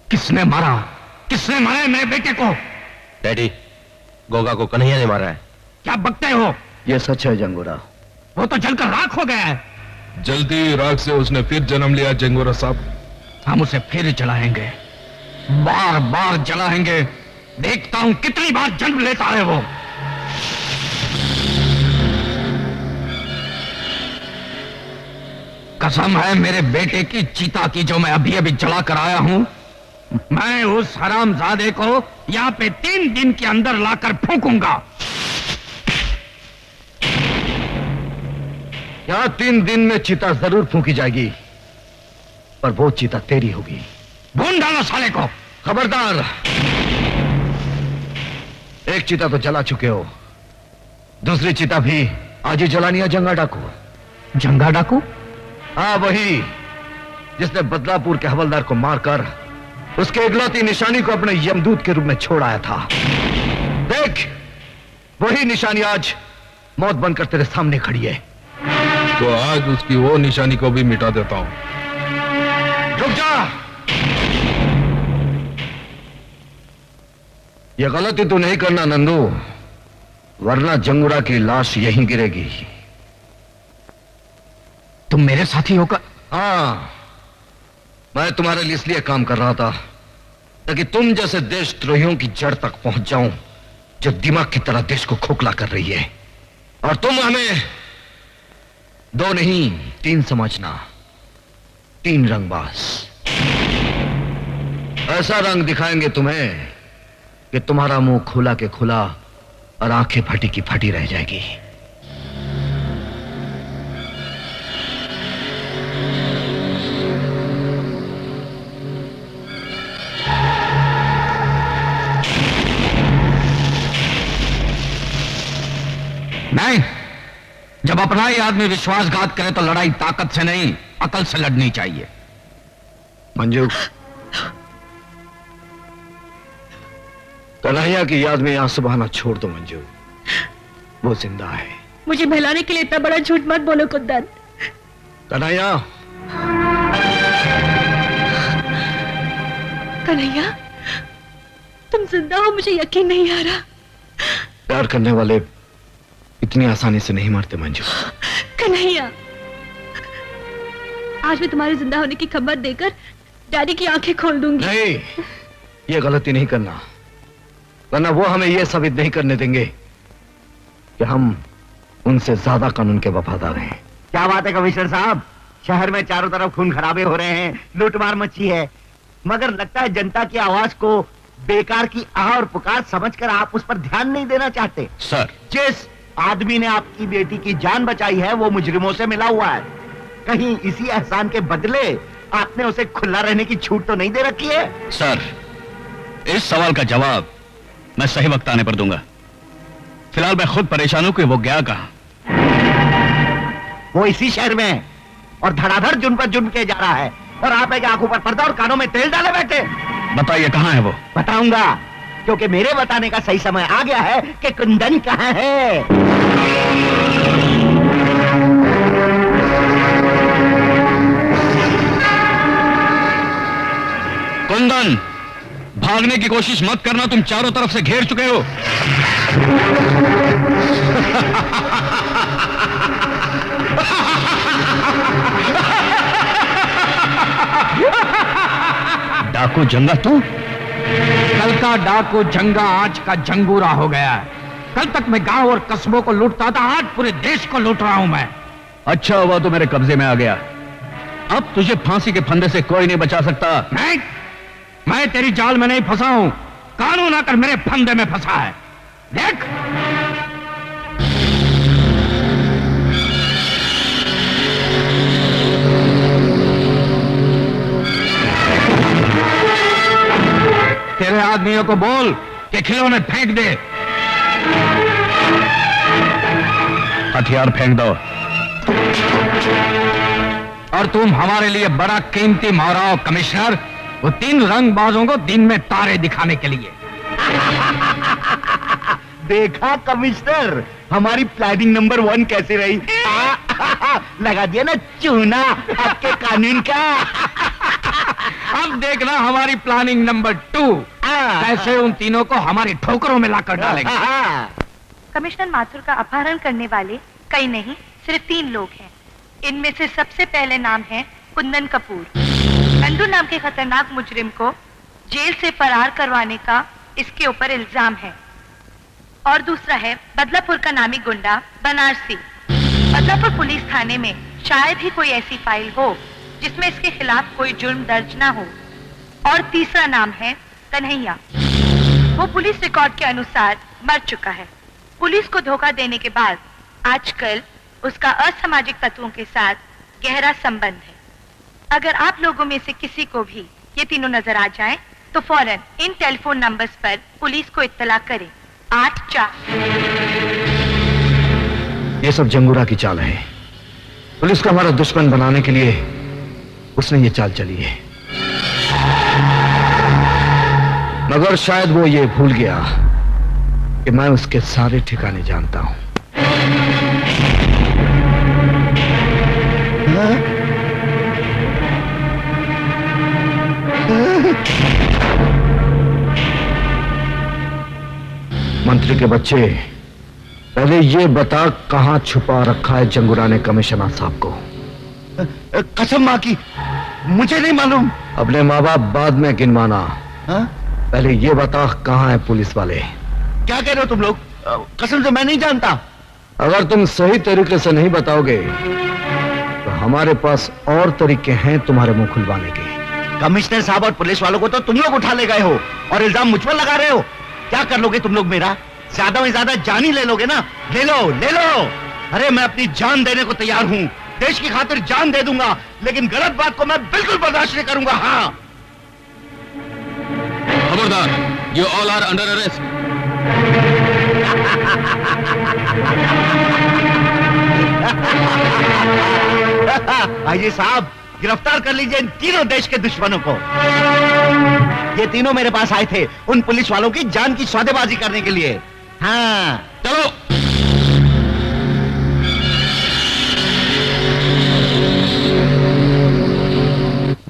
किसने मारा? किसने मारा है मेरे बेटे को? डैडी, गोगा को कन्हैया ने मारा है। क्या बकते हो? ये सच है जंगोरा। वो तो जलकर राख हो गया है। जल्दी राख से उसने फिर जन्म लिया जंगोरा साहब। हम उसे फिर जलाएंगे, बार बार जलाएंगे। देखता हूं कितनी बार जन्म लेता है वो। कसम है मेरे बेटे की चीता की जो मैं अभी अभी जला कर आया हूं। मैं उस हरामजादे को यहां पे 3 दिन के अंदर लाकर फूंकूंगा। यहां 3 दिन में चिता जरूर फूंकी जाएगी, पर वो चिता तेरी होगी। भून डालो साले को। खबरदार, एक चिता तो जला चुके हो, दूसरी चिता भी आज ही जलानी है। जंगा डाकू। जंगा डाकू? हाँ वही, जिसने बदलापुर के हवलदार को मारकर उसके इकलौती निशानी को अपने यमदूत के रूप में छोड़ आया था। देख, वही निशानी आज मौत बनकर तेरे सामने खड़ी है। तो आज उसकी वो निशानी को भी मिटा देता हूं। रुक जा। ये गलती तो नहीं करना नंदू, वरना जंगुरा की लाश यहीं गिरेगी। तुम मेरे साथी होकर? हाँ, मैं तुम्हारे लिए इसलिए काम कर रहा था ताकि तुम जैसे देशद्रोहियों की जड़ तक पहुंच जाऊं, जो दिमाग की तरह देश को खोखला कर रही है। और तुम हमें 2 नहीं 3 समझना। 3 रंगबाज। ऐसा रंग दिखाएंगे तुम्हें कि तुम्हारा मुंह खुला के खुला और आंखें फटी की फटी रह जाएगी। नहीं, जब अपना ही आदमी विश्वासघात करे तो लड़ाई ताकत से नहीं अकल से लड़नी चाहिए। मंजू, कन्हैया की याद में आंसू बहाना छोड़ दो मंजू। वो जिंदा है। मुझे बहलाने के लिए इतना बड़ा झूठ मत बोलो कुंदन। कन्हैया, कन्हैया, तुम जिंदा हो, मुझे यकीन नहीं आ रहा। प्यार करने वाले इतनी आसानी से नहीं मरते मंजू। कन्हैया, आज मैं तुम्हारे जिंदा होने की खबर देकर डैडी की आंखें खोल दूंगी। नहीं, ये गलती नहीं करना, वरना वो हमें ये साबित नहीं करने देंगे कि हम उनसे ज्यादा कानून के वफादार हैं। क्या बात है कमिश्नर साहब, शहर में चारों तरफ खून खराबे हो रहे हैं, लूटमार मची है, मगर लगता है जनता की आवाज को बेकार की आह और पुकार समझकर आप उस पर ध्यान नहीं देना चाहते। सर, जिस आदमी ने आपकी बेटी की जान बचाई है वो मुजरिमों से मिला हुआ है। कहीं इसी एहसान के बदले आपने उसे खुला रहने की छूट तो नहीं दे रखी है? सर, इस सवाल का जवाब मैं सही वक्त आने पर दूंगा। फिलहाल मैं खुद परेशान हूं कि वो गया कहां। वो इसी शहर में है और धड़ाधड़ जुर्म पर जुर्म किया जा रहा है, और आप है कि आंखों पर पर्दा और कानों में तेल डाले बैठे। बताइए कहां है वो? बताऊंगा, क्योंकि मेरे बताने का सही समय आ गया है कि कुंदन कहां है। कुंदन, भागने की कोशिश मत करना, तुम चारों तरफ से घेर चुके हो। डाकू जंगा तू? कल का डाकू जंगा आज का जंगूरा हो गया है। कल तक मैं गांव और कस्बों को लूटता था, आज पूरे देश को लूट रहा हूं मैं। अच्छा हुआ तो मेरे कब्जे में आ गया। अब तुझे फांसी के फंदे से कोई नहीं बचा सकता। नहीं, मैं तेरी जाल में नहीं फंसा हूं, कानून आकर मेरे फंदे में फंसा है। देख, तेरे आदमियों को बोल कि खिलौने फेंक दे। हथियार फेंक दो। और तुम हमारे लिए बड़ा कीमती मोहराओ कमिश्नर, वो 3 रंगबाजों को दिन में तारे दिखाने के लिए। देखा कमिश्नर, हमारी प्लानिंग नंबर 1 कैसी रही? लगा दिया ना चूना आपके कानून का। अब देखना हमारी प्लानिंग नंबर 2 कैसे उन तीनों को हमारी ठोकरों में लाकर डालेंगे। कमिश्नर माथुर का अपहरण करने वाले कई नहीं, सिर्फ 3 लोग हैं। इनमें से सबसे पहले नाम है कुंदन कपूर। नंदू नाम के खतरनाक मुजरिम को जेल से फरार करवाने का इसके ऊपर इल्जाम है। और दूसरा है बदलापुर का नामी गुंडा बनारसी। बदलापुर पुलिस थाने में शायद ही कोई ऐसी फाइल हो जिसमें इसके खिलाफ कोई जुर्म दर्ज ना हो। और तीसरा नाम है कन्हैया। वो पुलिस रिकॉर्ड के अनुसार मर चुका है। पुलिस को धोखा देने के बाद आजकल उसका असामाजिक तत्वों के साथ गहरा संबंध है। अगर आप लोगों में से किसी को भी ये तीनों नजर आ जाएं, तो फौरन इन टेलीफोन नंबर्स पर पुलिस को इत्तला करें। 84। ये सब जंगूरा की चाल है। पुलिस को हमारा दुश्मन बनाने के लिए उसने ये चाल चली है, मगर शायद वो ये भूल गया कि मैं उसके सारे ठिकाने जानता हूं। मंत्री के बच्चे, पहले ये बता कहां छुपा रखा है जंगूरा ने कमिश्नर साहब को? कसम मां की, मुझे नहीं मालूम। अपने माँ बाप बाद में गिनवाना, पहले ये बता कहां है पुलिस वाले? क्या कह रहे हो तुम लोग? कसम से मैं नहीं जानता। अगर तुम सही तरीके से नहीं बताओगे तो हमारे पास और तरीके हैं तुम्हारे मुंह खुलवाने के। कमिश्नर साहब और पुलिस वालों को तो तुम लोग उठा ले गए हो और इल्जाम मुझ पर लगा रहे हो। क्या कर लोगे तुम लोग मेरा? ज्यादा में ज्यादा जान ही ले लोगे ना? ले लो, ले लो। अरे मैं अपनी जान देने को तैयार हूं, देश की खातिर जान दे दूंगा, लेकिन गलत बात को मैं बिल्कुल बर्दाश्त नहीं करूंगा। हाँ, खबरदार, you all are under arrest. आइए साहब, गिरफ्तार कर लीजिए इन तीनों देश के दुश्मनों को। ये तीनों मेरे पास आए थे उन पुलिस वालों की जान की सौदेबाजी करने के लिए। हाँ, चलो।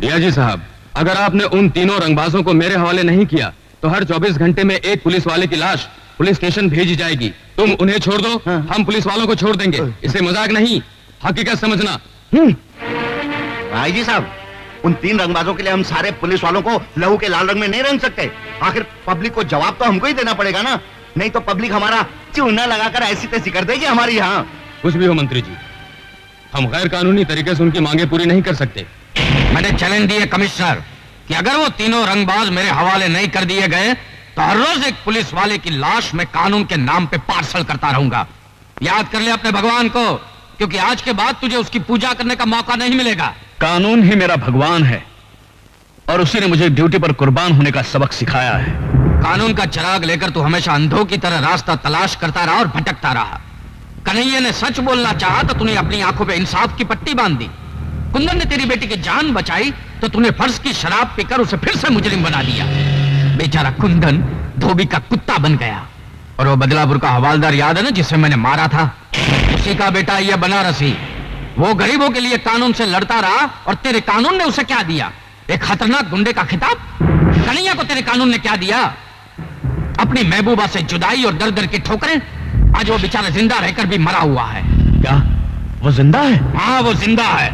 डीआईजी साहब, अगर आपने उन तीनों रंगबाजों को मेरे हवाले नहीं किया तो हर 24 घंटे में एक पुलिस वाले की लाश पुलिस स्टेशन भेजी जाएगी। तुम उन्हें छोड़ दो, हम पुलिस वालों को छोड़ देंगे। इसे मजाक नहीं, हकीकत समझना। आईजी साहब, उन 3 रंगबाजों के लिए हम सारे पुलिस वालों को लहू के लाल रंग में नहीं रंग सकते। आखिर पब्लिक को जवाब तो हमको ही देना पड़ेगा ना, नहीं तो पब्लिक हमारा चूना लगाकर ऐसी तैसी कर देगी हमारी यहाँ। कुछ भी हो मंत्री जी, हम गैर कानूनी तरीके से उनकी मांगे पूरी नहीं कर सकते। मैंने चैलेंज दिए कमिश्नर कि अगर वो तीनों रंगबाज मेरे हवाले नहीं कर दिए गए तो हर रोज एक पुलिस वाले की लाश मैं कानून के नाम पे पार्सल करता रहूंगा। याद कर ले अपने भगवान को, क्योंकि आज के बाद तुझे उसकी पूजा करने का मौका नहीं मिलेगा। कानून ही मेरा भगवान है और उसी ने मुझे ड्यूटी पर कुर्बान होने का सबक सिखाया है। कानून का चिराग लेकर तू हमेशा अंधों की तरह रास्ता तलाश करता रहा और भटकता रहा। कन्हैया ने सच बोलना चाहा तो तूने अपनी आंखों पे इंसाफ की पट्टी बांध दी। कुंदन ने तेरी बेटी की जान बचाई तो तूने फर्ज की शराब पीकर उसे फिर से मुजरिम बना दिया। बेचारा कुंदन धोबी का कुत्ता बन गया। और वो बदलापुर का हवालदार याद है ना, जिसे मैंने मारा था? उसी का बेटा ये बनारसी, वो गरीबों के लिए कानून से लड़ता रहा और तेरे कानून ने उसे क्या दिया? एक खतरनाक गुंडे का खिताब। कन्हैया को तेरे कानून ने क्या दिया? अपनी महबूबा से जुदाई और दर दर की ठोकरें। आज वो बेचारा जिंदा रहकर भी मरा हुआ है। क्या वो जिंदा है? हाँ, वो जिंदा है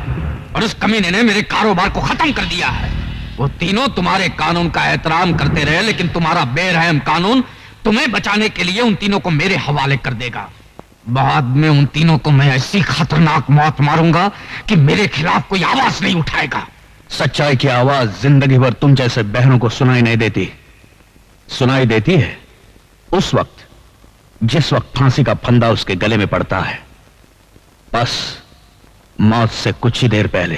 और उस कमीने ने मेरे कारोबार को खत्म कर दिया है। वो तीनों तुम्हारे कानून का एहतराम करते रहे, लेकिन तुम्हारा बेरहम कानून तुम्हें बचाने के लिए उन तीनों को मेरे हवाले कर देगा। बाद में उन तीनों को मैं ऐसी खतरनाक मौत मारूंगा कि मेरे खिलाफ कोई आवाज नहीं उठाएगा। सच्चाई की आवाज जिंदगी भर तुम जैसे बहनों को सुनाई नहीं देती। सुनाई देती है उस वक्त जिस वक्त फांसी का फंदा उसके गले में पड़ता है, बस मौत से कुछ ही देर पहले।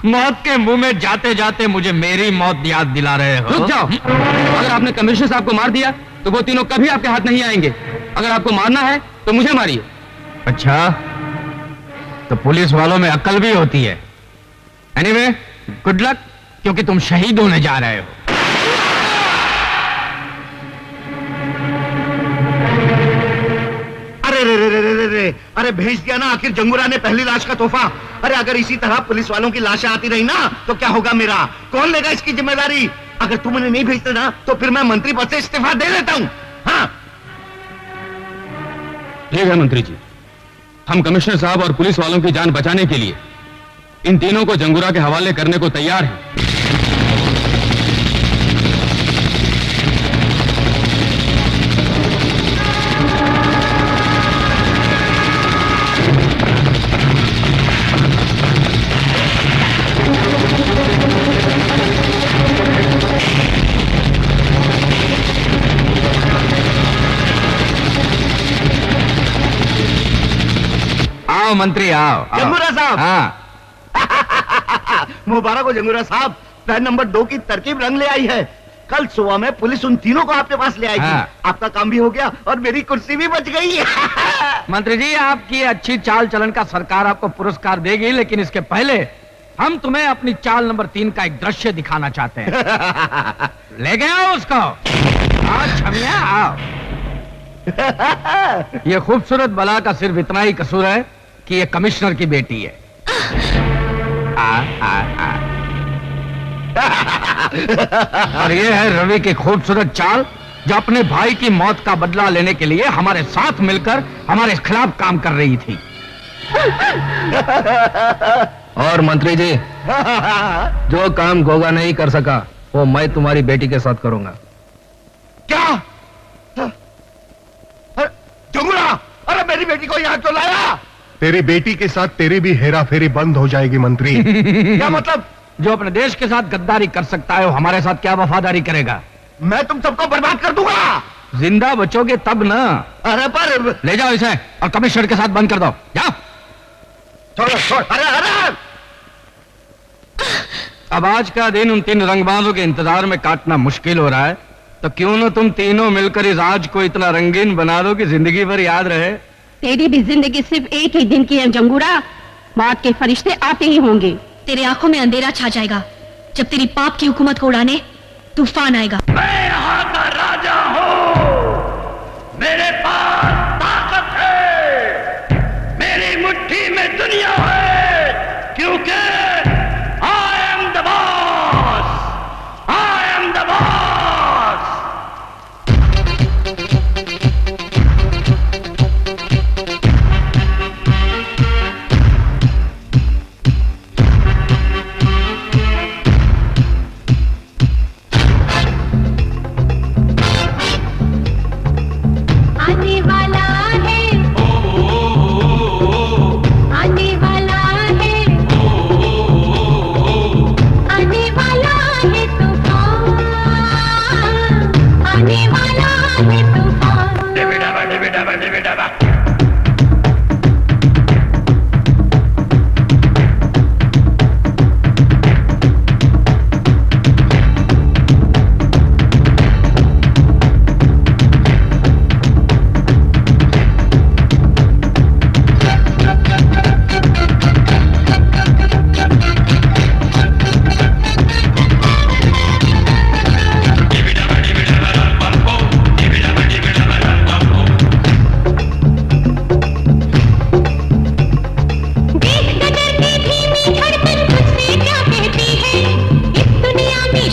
मौत के मुंह में जाते जाते मुझे मेरी मौत याद दिला रहे हो। रुक जाओ। अगर आपने कमिश्नर साहब को मार दिया तो वो तीनों कभी आपके हाथ नहीं आएंगे। अगर आपको मारना है तो मुझे मारिए। अच्छा, तो पुलिस वालों में अक्ल भी होती है। एनीवे, गुड लक, क्योंकि तुम शहीद होने जा रहे हो। अरे भेज दिया ना आखिर जंगूरा ने पहली लाश का तोहफा। अरे अगर इसी तरह पुलिस वालों की लाशें आती रही ना तो क्या होगा मेरा? कौन लेगा इसकी जिम्मेदारी? अगर तुम उन्हें नहीं भेजते ना तो फिर मैं मंत्री पद से इस्तीफा दे देता हूं। हाँ, ठीक है मंत्री जी, हम कमिश्नर साहब और पुलिस वालों की जान बचाने के लिए इन तीनों को जंगूरा के हवाले करने को तैयार हैं। आओ मंत्री, आओ। जंगूरा साहब। हाँ। मुबारक हो जंगूरा साहब, प्लान नंबर 2 की तरकीब रंग ले आई है। कल सुबह में पुलिस उन तीनों को आपके पास ले आएगी। हाँ। आपका काम भी हो गया और मेरी कुर्सी भी बच गई। मंत्री जी, आपकी अच्छी चाल चलन का सरकार आपको पुरस्कार देगी, लेकिन इसके पहले हम तुम्हें अपनी चाल नंबर 3 का एक दृश्य दिखाना चाहते हैं। ले गए आओ उसको। आओ छमिया, आओ। ये खूबसूरत बला का सिर्फ इतना ही कसूर है कि ये कमिश्नर की बेटी है। और ये है रवि की खूबसूरत चाल, जो अपने भाई की मौत का बदला लेने के लिए हमारे साथ मिलकर हमारे खिलाफ काम कर रही थी। और मंत्री जी, जो काम गोगा नहीं कर सका वो मैं तुम्हारी बेटी के साथ करूंगा। क्या? जंगूरा, अरे मेरी बेटी को यहाँ क्यों लाया? तेरी बेटी के साथ तेरी भी हेरा फेरी बंद हो जाएगी मंत्री। क्या मतलब? जो अपने देश के साथ गद्दारी कर सकता है वो हमारे साथ क्या वफादारी करेगा? मैं तुम सबको बर्बाद कर दूंगा। जिंदा बचोगे तब ना। अरे पर ले जाओ इसे और कमिश्नर के साथ बंद कर दो। जाओ। छोड़। अरे अब आज का दिन उन 3 रंगबाजों के इंतजार में काटना मुश्किल हो रहा है, तो क्यों ना तुम तीनों मिलकर इस आज को इतना रंगीन बना दो कि जिंदगी भर याद रहे। तेरी भी जिंदगी सिर्फ एक ही दिन की है जंगूरा। मौत के फरिश्ते आते ही होंगे। तेरे आंखों में अंधेरा छा जाएगा जब तेरी पाप की हुकूमत को उड़ाने तूफान आएगा। मैं यहाँ का राजा हूँ, मेरे पास ताकत है, मेरी मुट्ठी में दुनिया है, क्योंकि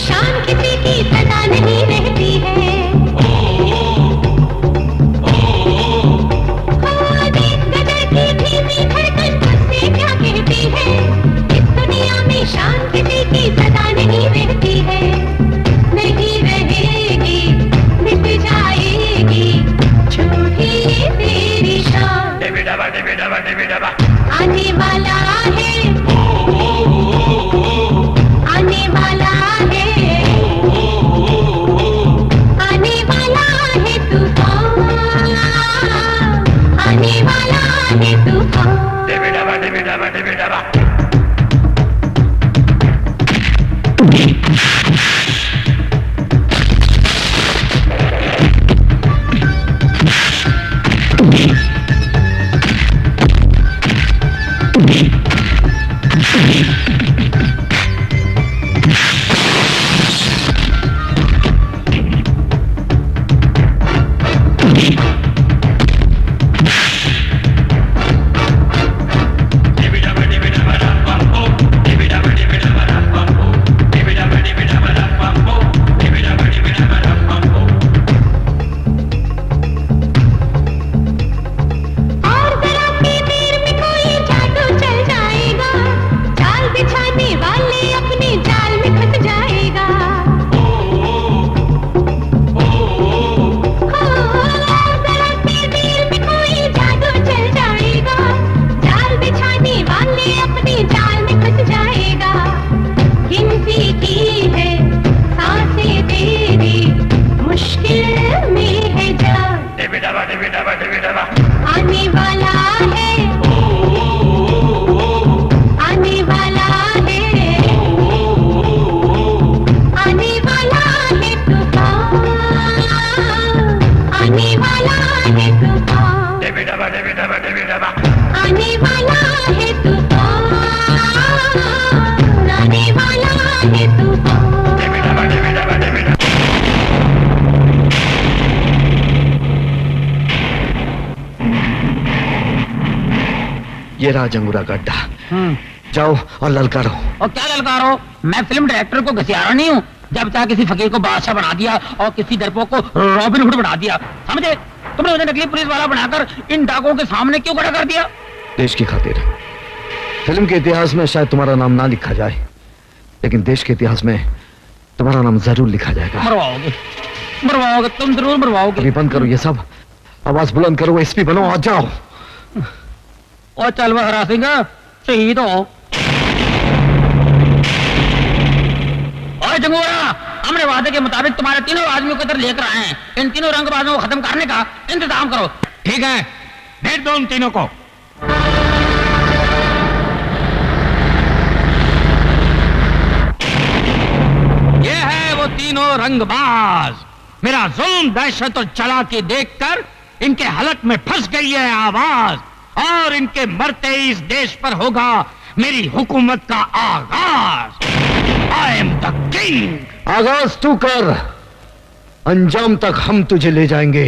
शान किसी की सदा नहीं रहती है। देख गदर की धीमी धड़कन मुझसे क्या कहती है। इस दुनिया में शान किसी की सदा नहीं रहती है। नहीं रहेगी, मिट जाएगी, झूठी तेरी शान। आने वाला है, आने वाला है, आने वाला है तूफान, आने वाला है तूफान। आने वाला है, आने वाला है, आने वाला है तूफान, आने वाला है तूफान, आने वाला है तूफान, आने वाला है तूफान। ये रहा जंगूरा गड्ढा। जाओ और ललकारो। और क्या ललकारो? मैं फिल्म डायरेक्टर को घसियारा नहीं हूँ। जब चाहे किसी फकीर को बादशाह बना दिया और किसी दरपोक को रॉबिन हुड बना दिया। समझे? तुमने उन्हें नकली पुलिस वाला बनाकर इन डाकुओं के सामने क्यों खड़ा कर दिया? देश की खातिर। फिल्म के इतिहास में शायद तुम्हारा नाम ना लिखा जाए, लेकिन देश के इतिहास में तुम्हारा नाम जरूर लिखा जाएगा। मरवाओगे, मरवाओगे, तुम जरूर मरवाओगे। अभी बंद करो ये सब, आवाज बुलंद करो, एसपी बनो, आ जाओ। और चल वह हरा सिंह, शहीद हो। और जंगूरा, हमने वादे के मुताबिक तुम्हारे तीनों आदमियों को इधर लेकर आए हैं। इन तीनों रंगबाजों को खत्म करने का इंतजाम करो। ठीक है, भेज दो उन तीनों को। ये है वो तीनों रंगबाज। मेरा जुल्म, दहशत और चालाकी देखकर इनके हलक में फंस गई है आवाज, और इनके मरते ही इस देश पर होगा मेरी हुकूमत का आगाज। I am the king. आगाज तू कर, अंजाम तक हम तुझे ले जाएंगे।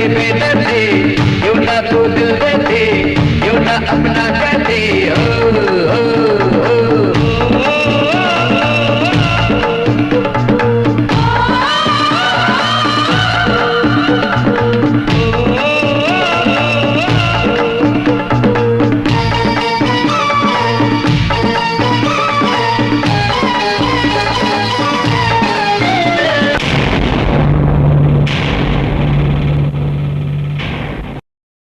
बेदर्दे क्यों ना तू दिल दे दे क्यों ना अपना